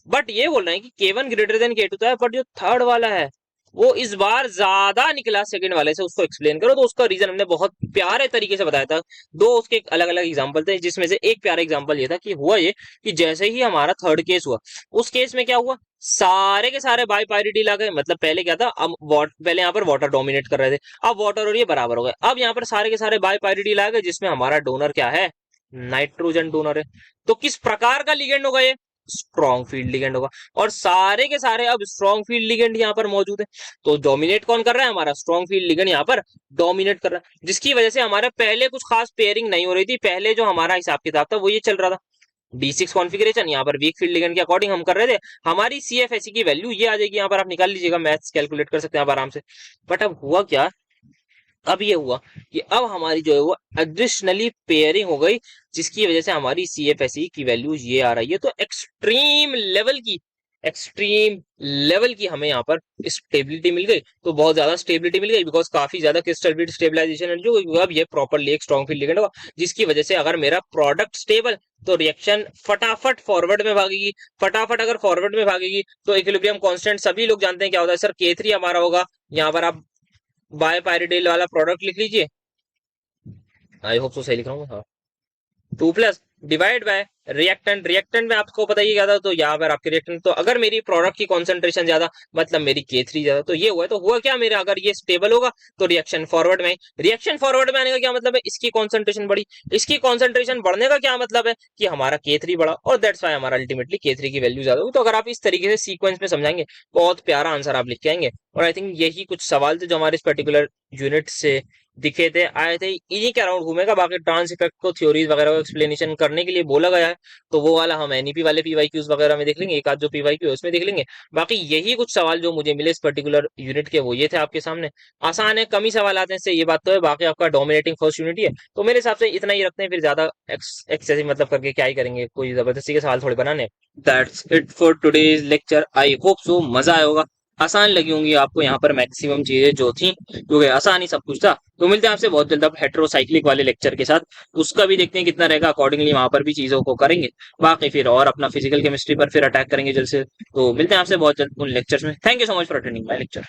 बट ये बोल रहे हैं कि K1 ग्रेटर देन K2 तो है, बट जो थर्ड वाला है वो इस बार ज्यादा निकला सेकंड वाले से, उसको एक्सप्लेन करो। तो उसका रीजन हमने बहुत प्यारे तरीके से बताया था, दो उसके अलग अलग एग्जांपल थे, जिसमें से एक प्यारा एग्जांपल ये था कि हुआ ये कि जैसे ही हमारा थर्ड केस हुआ, उस केस में क्या हुआ, सारे के सारे बाईपायरिडीन आ गए। मतलब पहले क्या था, अब पहले यहाँ पर वाटर डोमिनेट कर रहे थे, अब वाटर और ये बराबर हो गए। अब यहाँ पर सारे के सारे बाईपायरिडीन आ गए, जिसमें हमारा डोनर क्या है, नाइट्रोजन डोनर है। तो किस प्रकार का लिगेंड होगा ये, स्ट्रॉन्ग फील्ड लिगेंड होगा। और सारे के सारे अब स्ट्रॉन्ग फील्ड लिगेंड यहाँ पर मौजूद है। तो डोमिनेट कौन कर रहा है, हमारा स्ट्रॉन्ग फील्ड लिगेंड यहाँ पर डोमिनेट कर रहा है, जिसकी वजह से हमारे पहले कुछ खास पेयरिंग नहीं हो रही थी। पहले जो हमारा हिसाब किताब था वो ये चल रहा था, D6 कॉन्फ़िगरेशन, यहाँ पर वीक फील्ड लिगेंड के अकॉर्डिंग हम कर रहे थे। हमारी CFSE की वैल्यू ये आ जाएगी, यहाँ पर आप निकाल लीजिएगा, मैथ्स कैलकुलेट कर सकते हैं आप आराम से। बट अब हुआ क्या, अब ये हुआ कि अब हमारी जो है वो एडिशनली पेयरिंग हो गई, जिसकी वजह से हमारी CFSE की वैल्यू ये आ रही है। तो एक्सट्रीम लेवल की हमें यहाँ पर स्टेबिलिटी मिल गई, तो बहुत ज्यादा स्टेबिलिटी मिल गई, बिकॉज काफी ज्यादा क्रिस्टल विड स्टेबलाइजेशन है, जो अब ये प्रॉपरली एक स्ट्रॉन्ग फील्ड लिगेंड होगा, जिसकी वजह से अगर मेरा प्रोडक्ट स्टेबल, तो रिएक्शन फटाफट फॉरवर्ड में भागेगी। फटाफट अगर फॉरवर्ड में भागेगी तो इक्विलिब्रियम कांस्टेंट सभी लोग जानते हैं क्या होता है सर, K3 हमारा होगा। यहाँ पर आप बायोपायरिडाइल वाला प्रोडक्ट लिख लीजिए, आई होप सो सही लिख रहा हूँ, हाँ। 2+ डिवाइड बाय रिएक्टेंट, रिएक्टेंट में आपको पता ही क्या था, तो यहाँ पर आपके रिएक्टेंट, तो अगर मेरी प्रोडक्ट की कॉन्सेंट्रेशन ज्यादा, मतलब मेरी K3 ज्यादा, तो ये हुआ है। तो हुआ क्या मेरा, अगर ये स्टेबल होगा तो रिएक्शन फॉरवर्ड में, रिएक्शन फॉरवर्ड में आने का क्या मतलब है, इसकी कॉन्सेंट्रेशन बढ़ी, इसकी कॉन्सेंट्रेशन बढ़ने का क्या मतलब है कि हमारा K3 बढ़ा, और दैट्स वाई हमारा अल्टीमेटली K3 की वैल्यू ज्यादा होगी। तो अगर आप इस तरीके से सीक्वेंस में समझाएंगे, बहुत प्यारा आंसर आप लिख के आएंगे। और आई थिंक यही कुछ सवाल थे जो हमारे इस पर्टिकुलर यूनिट से दिखे थे, आए थे, इन्हीं के अराउंड घूमेगा। बाकी ट्रांस इफेक्ट को थ्योरीज वगैरह को एक्सप्लेनेशन करने के लिए बोला गया है, तो वो वाला हम एनईपी वाले पीवाईक्यूज वगैरह में देख लेंगे, एक आध जो पीवाईक्यू है उसमें देख लेंगे। बाकी यही कुछ सवाल जो मुझे मिले इस पर्टिकुलर यूनिट के, वो ये थे आपके सामने। आसान है, कम ही सवाल आते हैं इससे, ये बात तो है। बाकी आपका डोमिनेटिंग फर्स्ट यूनिट ही है, तो मेरे हिसाब से इतना ही रखते हैं, फिर ज्यादा एक्सेसिव मतलब करके क्या ही करेंगे, कोई जबरदस्ती के सवाल थोड़े बनाने। That's it for today's lecture, I hope so मजा आया होगा, आसान लगी होंगी आपको यहाँ पर मैक्सिमम चीजें जो थी, क्योंकि आसान ही सब कुछ था। तो मिलते हैं आपसे बहुत जल्द अब हेट्रोसाइक्लिक वाले लेक्चर के साथ, उसका भी देखते हैं कितना रहेगा, अकॉर्डिंगली वहां पर भी चीजों को करेंगे। बाकी फिर और अपना फिजिकल केमिस्ट्री पर फिर अटैक करेंगे जल्द से। तो मिलते हैं आपसे बहुत जल्द उन लेक्चर्स में। Thank you so much for attending my lecture.